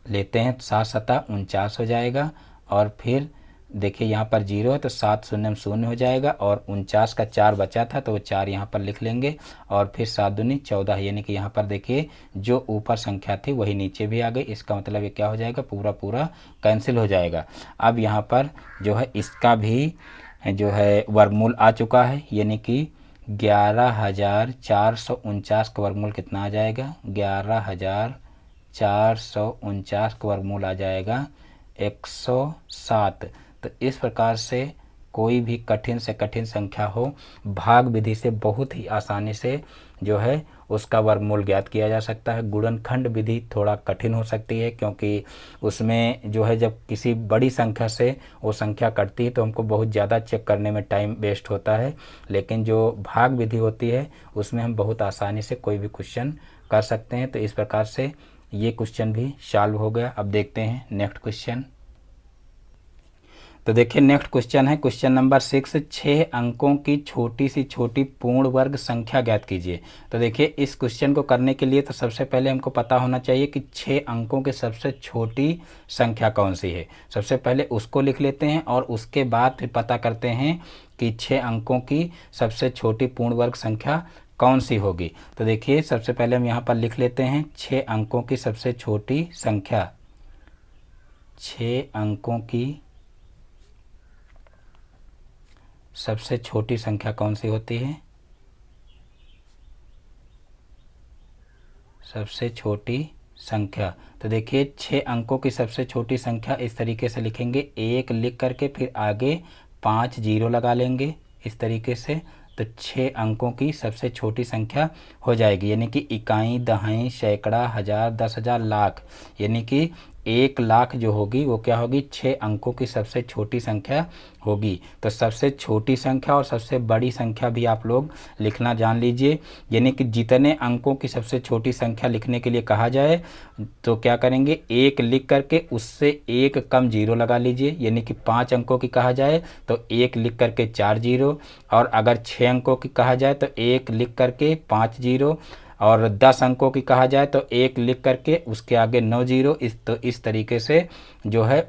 Speaker 1: लेते हैं, 7 सता 49 हो जाएगा और फिर देखिए यहाँ पर 0 है तो 7 शून्य 0 हो जाएगा और 49 का 4 बचा था तो वो 4 यहाँ पर लिख लेंगे और फिर 7 दूनी 14 यानी कि यहाँ पर देखिए जो ऊपर संख्या थी वही नीचे भी आ गई। इसका मतलब ये क्या हो जाएगा, पूरा पूरा कैंसिल हो जाएगा। अब यहाँ पर जो है इसका भी जो है वर्गमूल आ चुका है, यानी कि 11,449 का वर्गमूल कितना आ जाएगा, 11,449 का वर्गमूल आ जाएगा 107। तो इस प्रकार से कोई भी कठिन से कठिन संख्या हो, भाग विधि से बहुत ही आसानी से जो है उसका वर्गमूल ज्ञात किया जा सकता है। गुणनखंड विधि थोड़ा कठिन हो सकती है क्योंकि उसमें जो है जब किसी बड़ी संख्या से वो संख्या कटती है तो हमको बहुत ज़्यादा चेक करने में टाइम वेस्ट होता है, लेकिन जो भाग विधि होती है उसमें हम बहुत आसानी से कोई भी क्वेश्चन कर सकते हैं। तो इस प्रकार से ये क्वेश्चन भी सॉल्व हो गया। अब देखते हैं नेक्स्ट क्वेश्चन। तो देखिए नेक्स्ट क्वेश्चन है क्वेश्चन नंबर 6, 6 अंकों की छोटी सी छोटी पूर्ण वर्ग संख्या ज्ञात कीजिए। तो देखिए इस क्वेश्चन को करने के लिए तो सबसे पहले हमको पता होना चाहिए कि 6 अंकों की सबसे छोटी संख्या कौन सी है। सबसे पहले उसको लिख लेते हैं और उसके बाद फिर पता करते हैं कि 6 अंकों की सबसे छोटी पूर्ण वर्ग संख्या कौन सी होगी। तो देखिए सबसे पहले हम यहाँ पर लिख लेते हैं 6 अंकों की सबसे छोटी संख्या। 6 अंकों की सबसे छोटी संख्या कौन सी होती है, सबसे छोटी संख्या। तो देखिए 6 अंकों की सबसे छोटी संख्या इस तरीके से लिखेंगे, 1 लिख करके फिर आगे 5 जीरो लगा लेंगे इस तरीके से। तो 6 अंकों की सबसे छोटी संख्या हो जाएगी, यानी कि इकाई, दहाई, सैकड़ा, हजार, 10,000, लाख, यानी कि 1 लाख जो होगी वो क्या होगी, 6 अंकों की सबसे छोटी संख्या होगी। तो सबसे छोटी संख्या और सबसे बड़ी संख्या भी आप लोग लिखना जान लीजिए, यानी कि जितने अंकों की सबसे छोटी संख्या लिखने के लिए कहा जाए तो क्या करेंगे, 1 लिख करके उससे 1 कम जीरो लगा लीजिए, यानी कि 5 अंकों की कहा जाए तो 1 लिख करके 4 जीरो, और अगर 6 अंकों की कहा जाए तो 1 लिख करके 5 जीरो, और 10 अंकों की कहा जाए तो 1 लिख करके उसके आगे 9 जीरो। इस तरीके से जो है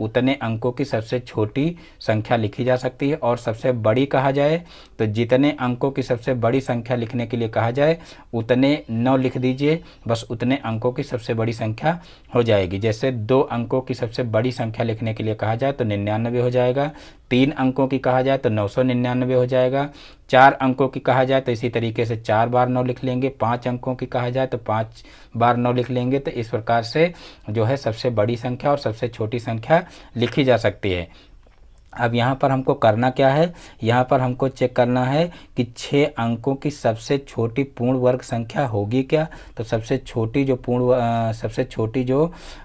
Speaker 1: उतने अंकों की सबसे छोटी संख्या लिखी जा सकती है। और सबसे बड़ी कहा जाए तो जितने अंकों की सबसे बड़ी संख्या लिखने के लिए कहा जाए उतने 9 लिख दीजिए, बस उतने अंकों की सबसे बड़ी संख्या हो जाएगी। जैसे 2 अंकों की सबसे बड़ी संख्या लिखने के लिए कहा जाए तो 99 हो जाएगा, 3 अंकों की कहा जाए तो 999 हो जाएगा, 4 अंकों की कहा जाए तो इसी तरीके से 4 बार 9 लिख लेंगे, 5 अंकों की कहा जाए तो 5 बार 9 लिख लेंगे। तो इस प्रकार से जो है सबसे बड़ी संख्या और सबसे छोटी संख्या लिखी जा सकती है। अब यहाँ पर हमको करना क्या है, यहाँ पर हमको चेक करना है कि 6 अंकों की सबसे छोटी पूर्ण वर्ग संख्या होगी क्या। तो सबसे छोटी जो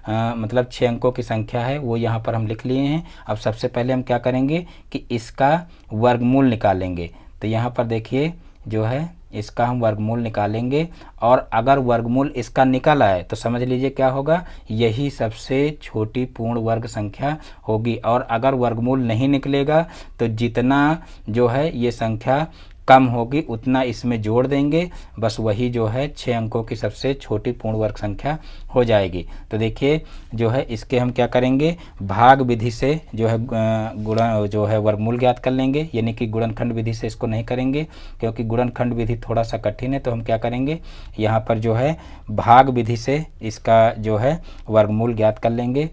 Speaker 1: मतलब 6 अंकों की संख्या है वो यहाँ पर हम लिख लिए हैं। अब सबसे पहले हम क्या करेंगे कि इसका वर्गमूल निकालेंगे। तो यहाँ पर देखिए जो है इसका हम वर्गमूल निकालेंगे, और अगर वर्गमूल इसका निकल आए तो समझ लीजिए क्या होगा, यही सबसे छोटी पूर्ण वर्ग संख्या होगी। और अगर वर्गमूल नहीं निकलेगा तो जितना जो है ये संख्या कम होगी उतना इसमें जोड़ देंगे, बस वही जो है 6 अंकों की सबसे छोटी पूर्ण वर्ग संख्या हो जाएगी। तो देखिए जो है इसके हम क्या करेंगे, भाग विधि से जो है वर्गमूल ज्ञात कर लेंगे, यानी कि गुणनखंड विधि से इसको नहीं करेंगे क्योंकि गुणनखंड विधि थोड़ा सा कठिन है। तो हम क्या करेंगे, यहाँ पर जो है भाग विधि से इसका जो है वर्गमूल ज्ञात कर लेंगे।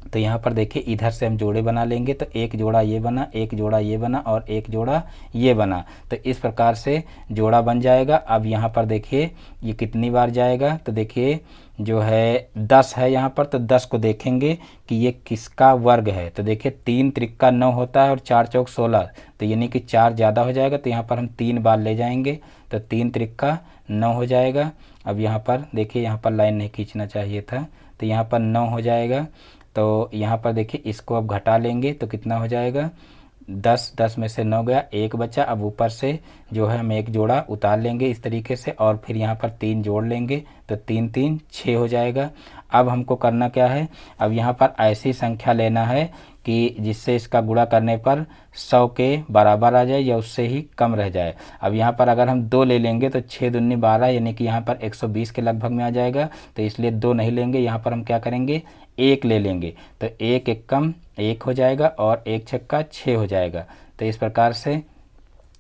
Speaker 1: तो यहाँ पर देखिए इधर से हम जोड़े बना लेंगे, तो 1 जोड़ा ये बना, 1 जोड़ा ये बना और 1 जोड़ा ये बना। तो इस प्रकार से जोड़ा बन जाएगा। अब यहाँ पर देखिए ये कितनी बार जाएगा, तो देखिए जो है 10 है यहाँ पर, तो 10 को देखेंगे कि ये किसका वर्ग है। तो देखिए 3 त्रिक्का 9 होता है और 4 चौक 16, तो यानी कि 4 ज़्यादा हो जाएगा। तो यहाँ पर हम 3 बार ले जाएंगे, तो 3 त्रिक्का 9 हो जाएगा। अब यहाँ पर देखिए, यहाँ पर लाइन नहीं खींचना चाहिए था, तो यहाँ पर 9 हो जाएगा। तो यहाँ पर देखिए इसको अब घटा लेंगे तो कितना हो जाएगा, 10, 10 में से 9 गया, 1 बचा। अब ऊपर से जो है हम एक जोड़ा उतार लेंगे इस तरीके से, और फिर यहाँ पर 3 जोड़ लेंगे तो 3 3 6 हो जाएगा। अब हमको करना क्या है, अब यहाँ पर ऐसी संख्या लेना है कि जिससे इसका गुणा करने पर 100 के बराबर आ जाए या उससे ही कम रह जाए। अब यहाँ पर अगर हम 2 ले लेंगे तो 6 दूनी 12, यानी कि यहाँ पर 120 के लगभग में आ जाएगा, तो इसलिए 2 नहीं लेंगे। यहाँ पर हम क्या करेंगे, 1 ले लेंगे, तो 1 एक कम 1 हो जाएगा और 1 छक्का 6 हो जाएगा। तो इस प्रकार से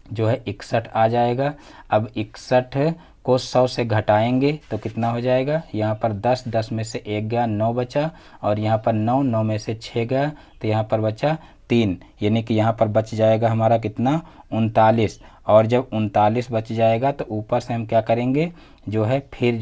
Speaker 1: जो है 61 आ जाएगा। अब 61 को 100 से घटाएंगे तो कितना हो जाएगा, यहाँ पर 10, 10 में से 1 गया, 9 बचा, और यहाँ पर 9, 9 में से 6 गया, तो यहाँ पर बचा 3, यानी कि यहाँ पर बच जाएगा हमारा कितना, 39। और जब 39 बच जाएगा तो ऊपर से हम क्या करेंगे, जो है फिर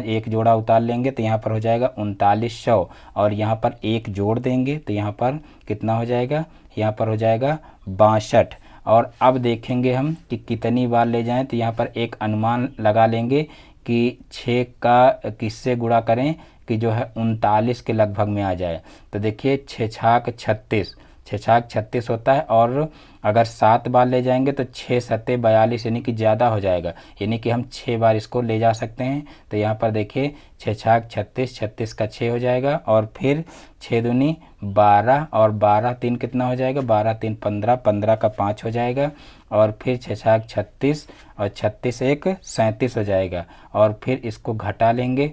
Speaker 1: एक जोड़ा उतार लेंगे, तो यहाँ पर हो जाएगा 3900, और यहाँ पर एक जोड़ देंगे तो यहाँ पर कितना हो जाएगा, यहाँ पर हो जाएगा 62। और अब देखेंगे हम कि कितनी बार ले जाएं, तो यहाँ पर एक अनुमान लगा लेंगे कि 6 का किससे गुणा करें कि जो है 39 के लगभग में आ जाए। तो देखिए 6 छाक 36, 6 छाक 36 होता है, और अगर 7 बार ले जाएंगे तो 6 सत्ते 42, यानी कि ज़्यादा हो जाएगा, यानी कि हम 6 बार इसको ले जा सकते हैं। तो यहाँ पर देखिए 6 छाक 36, 36 का 6 हो जाएगा, और फिर 6 दूनी 12, और 12 3 कितना हो जाएगा, 12 3 15, 15 का 5 हो जाएगा, और फिर 6 छाक 36, और 36 एक 37 हो जाएगा। और फिर इसको घटा लेंगे,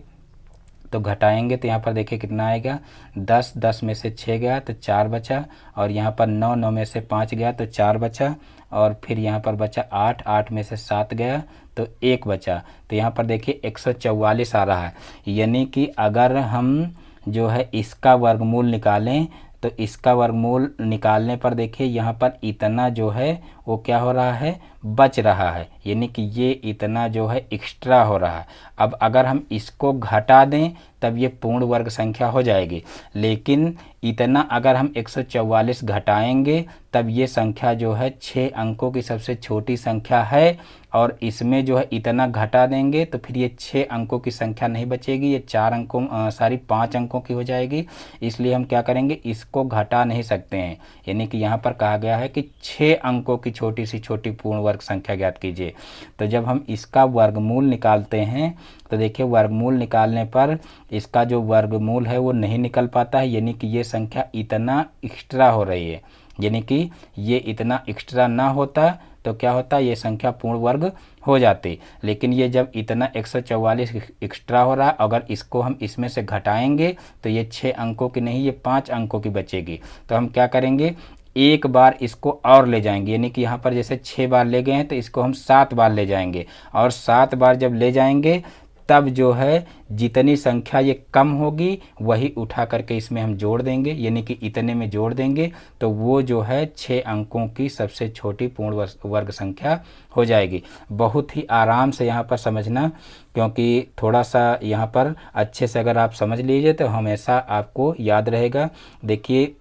Speaker 1: तो घटाएंगे तो यहाँ पर देखिए कितना आएगा, 10, 10 में से 6 गया तो 4 बचा, और यहाँ पर 9, 9 में से 5 गया तो 4 बचा, और फिर यहाँ पर बचा 8, 8 में से 7 गया तो 1 बचा। तो यहाँ पर देखिए 144 आ रहा है, यानी कि अगर हम जो है इसका वर्गमूल निकालें तो इसका वर्गमूल निकालने पर देखिए यहाँ पर इतना जो है वो क्या हो रहा है, बच रहा है, यानी कि ये इतना जो है एक्स्ट्रा हो रहा है। अब अगर हम इसको घटा दें तब ये पूर्ण वर्ग संख्या हो जाएगी, लेकिन इतना अगर हम 144 घटाएंगे तब ये संख्या जो है 6 अंकों की सबसे छोटी संख्या है, और इसमें जो है इतना घटा देंगे तो फिर ये 6 अंकों की संख्या नहीं बचेगी, ये 5 अंकों की हो जाएगी। इसलिए हम क्या करेंगे, इसको घटा नहीं सकते हैं, यानी कि यहाँ पर कहा गया है कि 6 अंकों की छोटी से छोटी पूर्ण वर्ग संख्या ज्ञात कीजिए। तो जब हम इसका वर्गमूल निकालते हैं तो देखिए वर्गमूल निकालने पर इसका जो वर्गमूल है वो नहीं निकल पाता है, यानी कि ये संख्या इतना एक्स्ट्रा हो रही है, यानी कि ये इतना एक्स्ट्रा ना होता तो क्या होता, ये संख्या पूर्ण वर्ग हो जाती। लेकिन ये जब इतना 144 एक्स्ट्रा हो रहा है, अगर इसको हम इसमें से घटाएंगे तो ये 6 अंकों की नहीं, ये 5 अंकों की बचेगी। तो हम क्या करेंगे, एक बार इसको और ले जाएंगे, यानी कि यहाँ पर जैसे 6 बार ले गए हैं तो इसको हम 7 बार ले जाएंगे, और 7 बार जब ले जाएंगे तब जो है जितनी संख्या ये कम होगी वही उठा करके इसमें हम जोड़ देंगे, यानी कि इतने में जोड़ देंगे तो वो जो है 6 अंकों की सबसे छोटी पूर्ण वर्ग संख्या हो जाएगी। बहुत ही आराम से यहाँ पर समझना, क्योंकि थोड़ा सा यहाँ पर अच्छे से अगर आप समझ लीजिए तो हमेशा आपको याद रहेगा। देखिए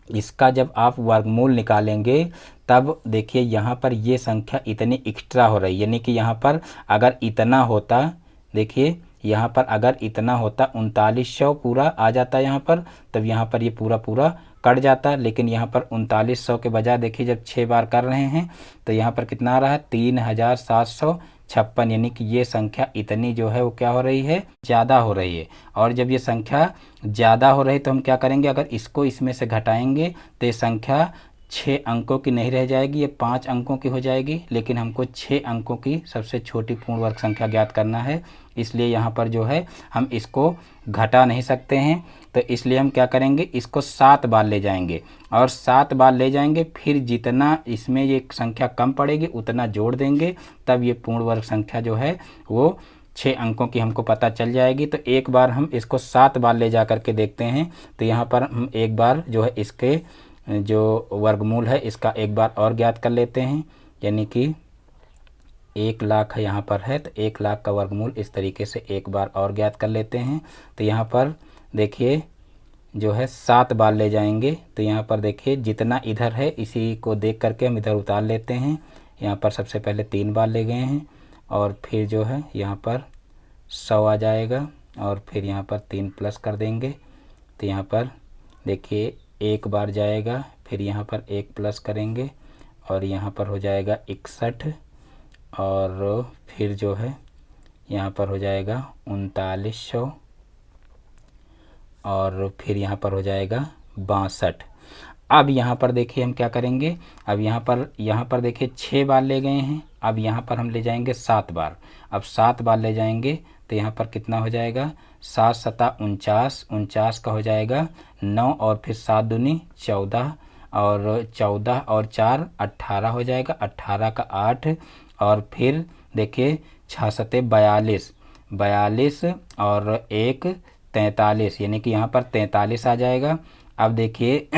Speaker 1: इसका जब आप वर्गमूल निकालेंगे तब देखिए यहाँ पर ये संख्या इतनी एक्स्ट्रा हो रही है, यानी कि यहाँ पर अगर इतना होता, देखिए यहाँ पर अगर इतना होता 3900 पूरा आ जाता यहाँ पर, तब यहाँ पर ये पूरा पूरा कट जाता, लेकिन यहाँ पर 3900 के बजाय देखिए जब 6 बार कर रहे हैं तो यहाँ पर कितना आ रहा है, 3756, यानी कि ये संख्या इतनी जो है वो क्या हो रही है, ज़्यादा हो रही है। और जब ये संख्या ज़्यादा हो रही है तो हम क्या करेंगे, अगर इसको इसमें से घटाएंगे तो ये संख्या 6 अंकों की नहीं रह जाएगी, ये 5 अंकों की हो जाएगी, लेकिन हमको 6 अंकों की सबसे छोटी पूर्ण वर्ग संख्या ज्ञात करना है, इसलिए यहाँ पर जो है हम इसको घटा नहीं सकते हैं। तो इसलिए हम क्या करेंगे, इसको 7 बार ले जाएंगे, और 7 बार ले जाएंगे, फिर जितना इसमें ये संख्या कम पड़ेगी उतना जोड़ देंगे, तब ये पूर्ण वर्ग संख्या जो है वो 6 अंकों की हमको पता चल जाएगी। तो एक बार हम इसको 7 बार ले जा करके देखते हैं, तो यहाँ पर हम एक बार जो है इसके जो वर्गमूल है इसका एक बार और ज्ञात कर लेते हैं, यानी कि 1 लाख यहाँ पर है तो 1 लाख का वर्गमूल इस तरीके से एक बार और ज्ञात कर लेते हैं। तो यहाँ पर देखिए जो है 7 बार ले जाएंगे, तो यहाँ पर देखिए जितना इधर है इसी को देख करके हम इधर उतार लेते हैं। यहाँ पर सबसे पहले 3 बार ले गए हैं, और फिर जो है यहाँ पर 100 आ जाएगा और फिर यहाँ पर 3 प्लस कर देंगे तो यहाँ पर देखिए एक बार जाएगा, फिर यहाँ पर 1 प्लस करेंगे और यहाँ पर हो जाएगा 61 और फिर जो है यहाँ पर हो जाएगा 3900 और फिर यहाँ पर हो जाएगा 62। अब यहाँ पर देखिए हम क्या करेंगे, अब यहाँ पर देखिए 6 बार ले गए हैं, अब यहाँ पर हम ले जाएंगे 7 बार। अब 7 बार ले जाएंगे तो यहाँ पर कितना हो जाएगा, 7 सता 49, 49 का हो जाएगा 9 और फिर 7 दूनी 14 और 14 और 4 18 हो जाएगा, 18 का 8 और फिर देखिए 6 सते 42, 42 और 1 43 यानी कि यहाँ पर 43 आ जाएगा। अब देखिए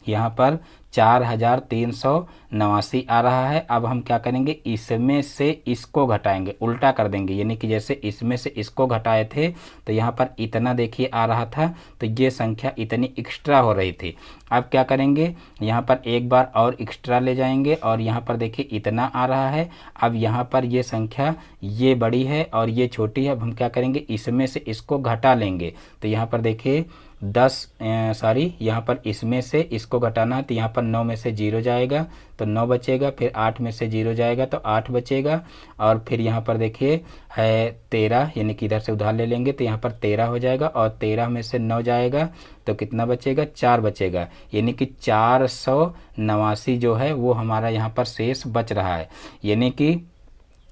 Speaker 1: यहाँ पर 4389 आ रहा है। अब हम क्या करेंगे, इसमें से इसको घटाएंगे, उल्टा कर देंगे, यानी कि जैसे इसमें से इसको घटाए थे तो यहाँ पर इतना देखिए आ रहा था, तो ये संख्या इतनी एक्स्ट्रा हो रही थी। अब क्या करेंगे, यहाँ पर एक बार और एक्स्ट्रा ले जाएंगे और यहाँ पर देखिए इतना आ रहा है। अब यहाँ पर ये संख्या ये बड़ी है और ये छोटी है। अब हम क्या करेंगे, इसमें से इसको घटा लेंगे तो यहाँ पर देखिए यहाँ पर इसमें से इसको घटाना है तो यहाँ पर 9 में से 0 जाएगा तो 9 बचेगा, फिर 8 में से 0 जाएगा तो 8 बचेगा और फिर यहाँ पर देखिए है 13, यानी कि इधर से उधार ले लेंगे तो यहाँ पर 13 हो जाएगा और 13 में से 9 जाएगा तो कितना बचेगा, 4 बचेगा, यानी कि 489 जो है वो हमारा यहाँ पर शेष बच रहा है। यानी कि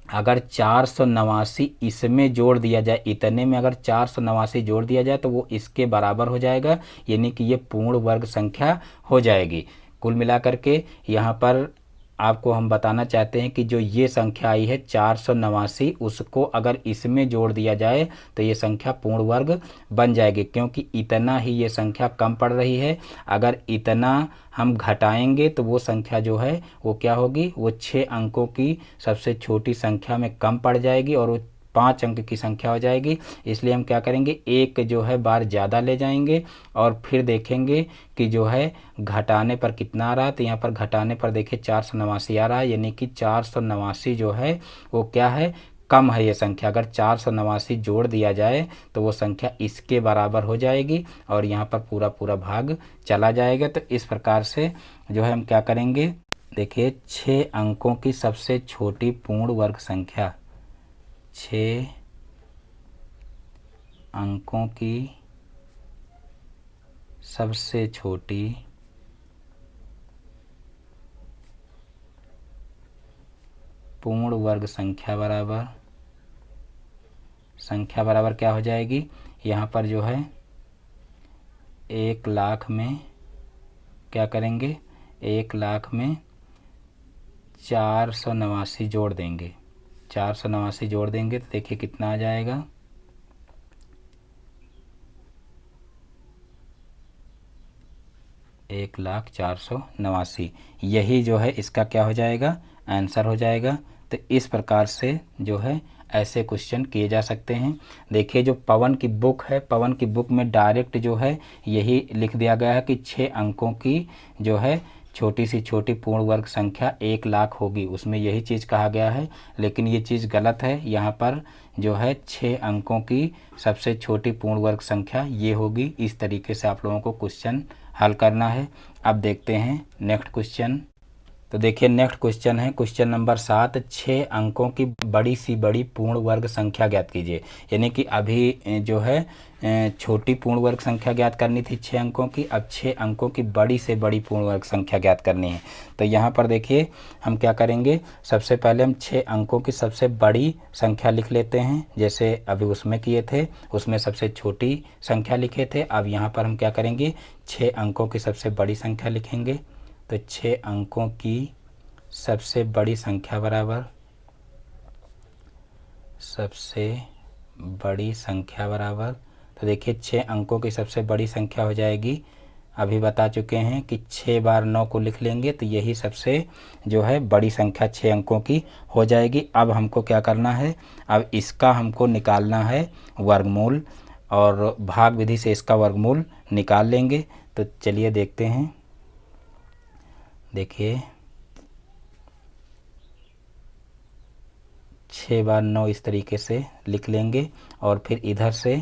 Speaker 1: अगर 489 इसमें जोड़ दिया जाए, इतने में अगर 489 जोड़ दिया जाए तो वो इसके बराबर हो जाएगा, यानी कि ये पूर्ण वर्ग संख्या हो जाएगी। कुल मिलाकर के यहाँ पर आपको हम बताना चाहते हैं कि जो ये संख्या आई है 489, उसको अगर इसमें जोड़ दिया जाए तो ये संख्या पूर्ण वर्ग बन जाएगी, क्योंकि इतना ही ये संख्या कम पड़ रही है। अगर इतना हम घटाएंगे तो वो संख्या जो है वो क्या होगी, वो 6 अंकों की सबसे छोटी संख्या में कम पड़ जाएगी और वो 5 अंक की संख्या हो जाएगी। इसलिए हम क्या करेंगे, एक जो है बार ज़्यादा ले जाएंगे और फिर देखेंगे कि जो है घटाने पर कितना आ रहा है। तो यहाँ पर घटाने पर देखिए 489 आ रहा है, यानी कि 489 जो है वो क्या है, कम है ये संख्या। अगर 489 जोड़ दिया जाए तो वो संख्या इसके बराबर हो जाएगी और यहाँ पर पूरा पूरा भाग चला जाएगा। तो इस प्रकार से जो है हम क्या करेंगे, देखिए 6 अंकों की सबसे छोटी पूर्ण वर्ग संख्या, 6 अंकों की सबसे छोटी पूर्ण वर्ग संख्या बराबर क्या हो जाएगी, यहाँ पर जो है 1 लाख में क्या करेंगे, 1 लाख में 489 जोड़ देंगे, 489 जोड़ देंगे तो देखिए कितना आ जाएगा, 1,04,89। यही जो है इसका क्या हो जाएगा, आंसर हो जाएगा। तो इस प्रकार से जो है ऐसे क्वेश्चन किए जा सकते हैं। देखिए जो पवन की बुक है, पवन की बुक में डायरेक्ट जो है यही लिख दिया गया है कि 6 अंकों की जो है छोटी सी छोटी पूर्ण वर्ग संख्या 1 लाख होगी, उसमें यही चीज़ कहा गया है। लेकिन ये चीज़ गलत है, यहाँ पर जो है 6 अंकों की सबसे छोटी पूर्ण वर्ग संख्या ये होगी। इस तरीके से आप लोगों को क्वेश्चन हल करना है। अब देखते हैं नेक्स्ट क्वेश्चन। तो देखिए नेक्स्ट क्वेश्चन है क्वेश्चन नंबर 7, 6 अंकों की बड़ी सी बड़ी पूर्ण वर्ग संख्या ज्ञात कीजिए। यानी कि अभी जो है छोटी पूर्ण वर्ग संख्या ज्ञात करनी थी 6 अंकों की, अब 6 अंकों की बड़ी से बड़ी पूर्ण वर्ग संख्या ज्ञात करनी है। तो यहाँ पर देखिए हम क्या करेंगे, सबसे पहले हम 6 अंकों की सबसे बड़ी संख्या लिख लेते हैं, जैसे अभी उसमें किए थे, उसमें सबसे छोटी संख्या लिखे थे। अब यहाँ पर हम क्या करेंगे, 6 अंकों की सबसे बड़ी संख्या लिखेंगे। तो 6 अंकों की सबसे बड़ी संख्या बराबर सबसे बड़ी संख्या बराबर, तो देखिए 6 अंकों की सबसे बड़ी संख्या हो जाएगी, अभी बता चुके हैं कि 6 बार 9 को लिख लेंगे तो यही सबसे जो है बड़ी संख्या 6 अंकों की हो जाएगी। अब हमको क्या करना है, अब इसका हमको निकालना है वर्गमूल, और भाग विधि से इसका वर्गमूल निकाल लेंगे। तो चलिए देखते हैं। देखिए 6 बार 9 इस तरीके से लिख लेंगे और फिर इधर से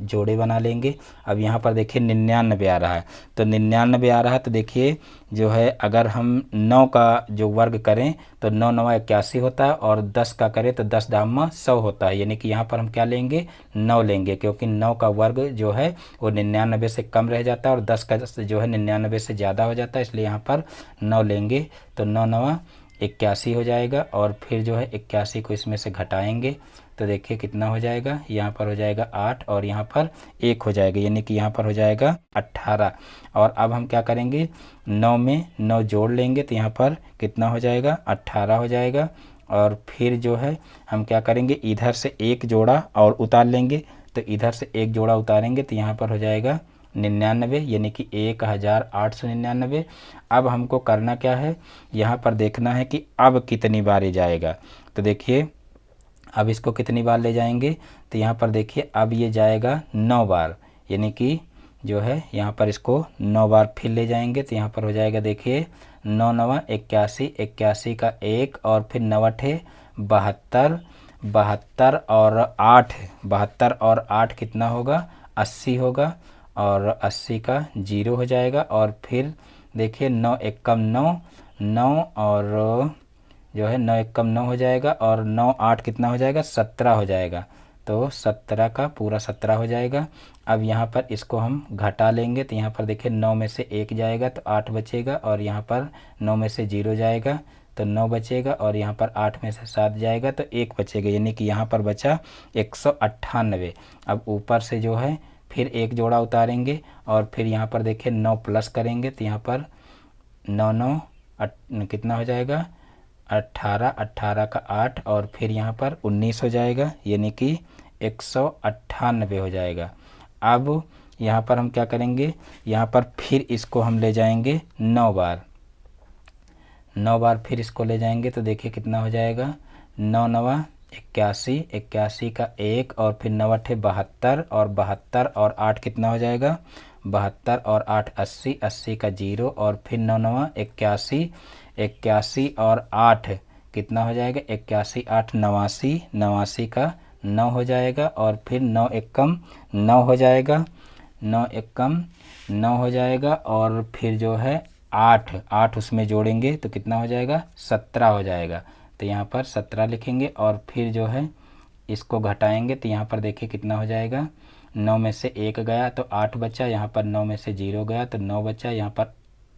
Speaker 1: जोड़े बना लेंगे। अब यहाँ पर देखिए 99 आ रहा है, तो 99 आ रहा है तो देखिए जो है अगर हम 9 का जो वर्ग करें तो 9 9 81 होता है और 10 का करें तो 10 दाम 100 होता है। यानी कि यहाँ पर हम क्या लेंगे, 9 लेंगे, क्योंकि 9 का वर्ग जो है वो 99 से कम रह जाता है और 10 का जो है 99 से ज़्यादा हो जाता है, इसलिए यहाँ पर 9 लेंगे। तो 9 9 81 हो जाएगा और फिर जो है 81 को इसमें से घटाएंगे तो देखिए कितना हो जाएगा, यहाँ पर हो जाएगा 8 और यहाँ पर 1 हो जाएगा, यानी कि यहाँ पर हो जाएगा 18। और अब हम क्या करेंगे, 9 में 9 जोड़ लेंगे तो यहाँ पर कितना हो जाएगा, 18 हो जाएगा। और फिर जो है हम क्या करेंगे, इधर से एक जोड़ा और उतार लेंगे, तो इधर से एक जोड़ा उतारेंगे तो यहाँ पर हो जाएगा 99, यानी कि 1899। अब हमको करना क्या है, यहाँ पर देखना है कि अब कितनी बार ये जाएगा। तो देखिए अब इसको कितनी बार ले जाएंगे, तो यहाँ पर देखिए अब ये जाएगा 9 बार, यानी कि जो है यहाँ पर इसको 9 बार फिर ले जाएंगे तो यहाँ पर हो जाएगा देखिए 9 9 81, 81 का 1 और फिर 9 8 72, 72 और 8, 72 और 8 कितना होगा, 80 होगा और 80 का 0 हो जाएगा। और फिर देखिए 9 एकम 9, 9 और जो है 9 एकम 9 हो जाएगा और 9 8 कितना हो जाएगा, 17 हो जाएगा। तो 17 का पूरा 17 हो जाएगा। अब यहाँ पर इसको हम घटा लेंगे तो यहाँ पर देखिए 9 में से 1 जाएगा तो 8 बचेगा और यहाँ पर 9 में से 0 जाएगा तो 9 बचेगा और यहाँ पर 8 में से 7 जाएगा तो 1 बचेगा, यानी कि यहाँ पर बचा 198। अब ऊपर से जो है फिर एक जोड़ा उतारेंगे और फिर यहाँ पर देखिए 9 प्लस करेंगे तो यहाँ पर 9 9 कितना हो जाएगा, 18, 18 का 8 और फिर यहाँ पर 19 हो जाएगा, यानी कि 198 हो जाएगा। अब यहाँ पर हम क्या करेंगे, यहाँ पर फिर इसको हम ले जाएंगे 9 बार, 9 बार फिर इसको ले जाएंगे तो देखिए कितना हो जाएगा, 9 9 81, 81 का 1 और फिर 9 8 72 और 72 और 8 कितना हो जाएगा, 72 और 8 80, 80 का 0 और फिर 9 9 81, 81 और 8 कितना हो जाएगा, 81 8 89, 89 का 9 हो जाएगा और फिर 9 एकम 9 हो जाएगा, 9 एकम 9 हो जाएगा और फिर जो है 8 8 उसमें जोड़ेंगे तो कितना हो जाएगा, 17 हो जाएगा। तो यहाँ पर 17 लिखेंगे और फिर जो है इसको घटाएंगे तो यहाँ पर देखिए कितना हो जाएगा, 9 में से 1 गया तो 8 बचा, यहाँ पर 9 में से 0 गया तो 9 बचा, यहाँ पर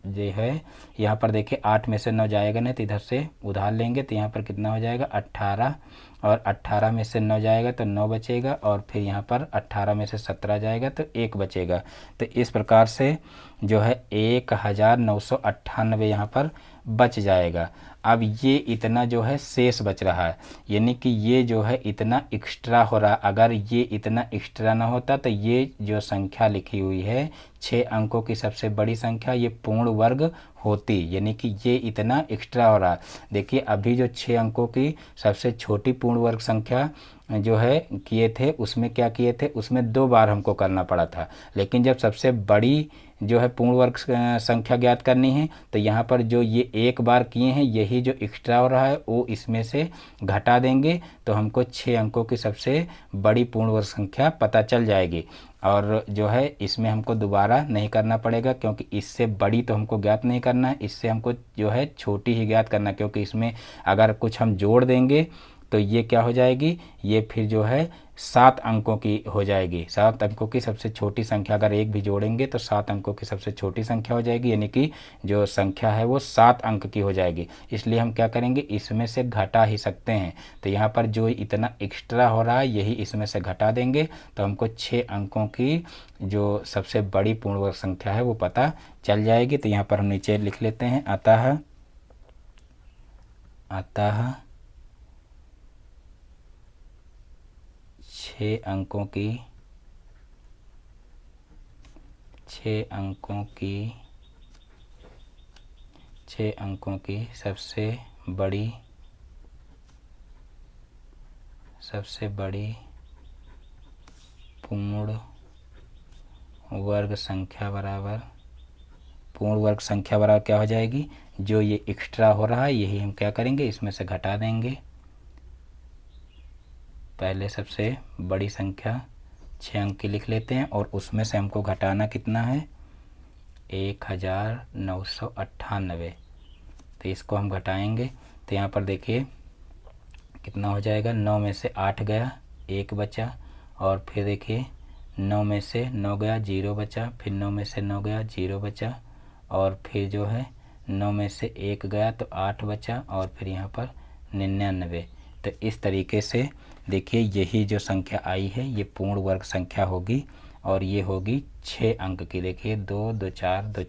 Speaker 1: जो है यहाँ पर देखिए 8 में से 9 जाएगा नहीं तो इधर से उधार लेंगे तो यहाँ पर कितना हो जाएगा, 18 और 18 में से 9 जाएगा तो 9 बचेगा और फिर यहाँ पर 18 में से 17 जाएगा तो 1 बचेगा। तो इस प्रकार से जो है 1998 यहाँ पर बच जाएगा। अब ये इतना जो है शेष बच रहा है, यानी कि ये जो है इतना एक्स्ट्रा हो रहा है। अगर ये इतना एक्स्ट्रा ना होता तो ये जो संख्या लिखी हुई है 6 अंकों की सबसे बड़ी संख्या ये पूर्ण वर्ग होती, यानी कि ये इतना एक्स्ट्रा हो रहा है। देखिए अभी जो 6 अंकों की सबसे छोटी पूर्ण वर्ग संख्या जो है किए थे उसमें क्या किए थे, उसमें 2 बार हमको करना पड़ा था, लेकिन जब सबसे बड़ी जो है पूर्ण वर्ग संख्या ज्ञात करनी है तो यहाँ पर जो ये 1 बार किए हैं यही जो एक्स्ट्रा हो रहा है वो इसमें से घटा देंगे तो हमको 6 अंकों की सबसे बड़ी पूर्ण वर्ग संख्या पता चल जाएगी। और जो है इसमें हमको दोबारा नहीं करना पड़ेगा, क्योंकि इससे बड़ी तो हमको ज्ञात नहीं करना है, इससे हमको जो है छोटी ही ज्ञात करना है, क्योंकि इसमें अगर कुछ हम जोड़ देंगे तो ये क्या हो जाएगी, ये फिर जो है 7 अंकों की हो जाएगी। 7 अंकों की सबसे छोटी संख्या अगर 1 भी जोड़ेंगे तो 7 अंकों की सबसे छोटी संख्या हो जाएगी, यानी कि जो संख्या है वो 7 अंक की हो जाएगी। इसलिए हम क्या करेंगे, इसमें से घटा ही सकते हैं। तो यहाँ पर जो इतना एक्स्ट्रा हो रहा है यही इसमें से घटा देंगे तो हमको 6 अंकों की जो सबसे बड़ी पूर्ण वर्ग संख्या है वो पता चल जाएगी। तो यहाँ पर हम नीचे लिख लेते हैं, अतः 6 अंकों की सबसे बड़ी पूर्ण वर्ग संख्या बराबर क्या हो जाएगी, जो ये एक्स्ट्रा हो रहा है यही हम क्या करेंगे, इसमें से घटा देंगे। पहले सबसे बड़ी संख्या 6 अंक की लिख लेते हैं और उसमें से हमको घटाना कितना है 1998। तो इसको हम घटाएंगे तो यहाँ पर देखिए कितना हो जाएगा, 9 में से 8 गया 1 बचा, और फिर देखिए 9 में से 9 गया 0 बचा, फिर 9 में से 9 गया 0 बचा, और फिर जो है 9 में से 1 गया तो 8 बचा, और फिर यहाँ पर 99। तो इस तरीके से देखिए यही जो संख्या आई है ये पूर्ण वर्ग संख्या होगी और ये होगी 6 अंक की। देखिए 2 2 4 2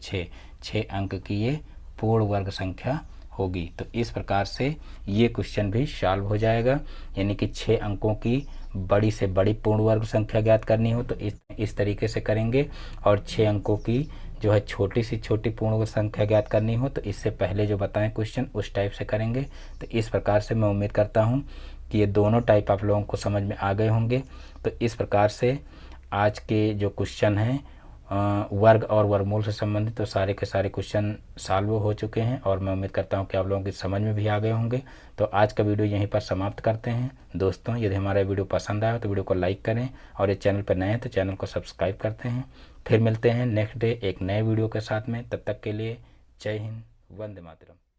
Speaker 1: 6 अंक की ये पूर्ण वर्ग संख्या होगी। तो इस प्रकार से ये क्वेश्चन भी सॉल्व हो जाएगा, यानी कि 6 अंकों की बड़ी से बड़ी पूर्ण वर्ग संख्या ज्ञात करनी हो तो इस तरीके से करेंगे, और 6 अंकों की जो है छोटी से छोटी पूर्ण वर्ग संख्या ज्ञात करनी हो तो इससे पहले जो बताएं क्वेश्चन उस टाइप से करेंगे। तो इस प्रकार से मैं उम्मीद करता हूँ कि ये दोनों टाइप आप लोगों को समझ में आ गए होंगे। तो इस प्रकार से आज के जो क्वेश्चन हैं वर्ग और वर्गमूल से संबंधित तो सारे के सारे क्वेश्चन सॉल्व हो चुके हैं, और मैं उम्मीद करता हूं कि आप लोगों की समझ में भी आ गए होंगे। तो आज का वीडियो यहीं पर समाप्त करते हैं दोस्तों। यदि हमारा वीडियो पसंद आया तो वीडियो को लाइक करें, और ये चैनल पर नए हैं तो चैनल को सब्सक्राइब करते हैं। फिर मिलते हैं नेक्स्ट डे एक नए वीडियो के साथ में। तब तक के लिए जय हिंद, वंदे मातरम।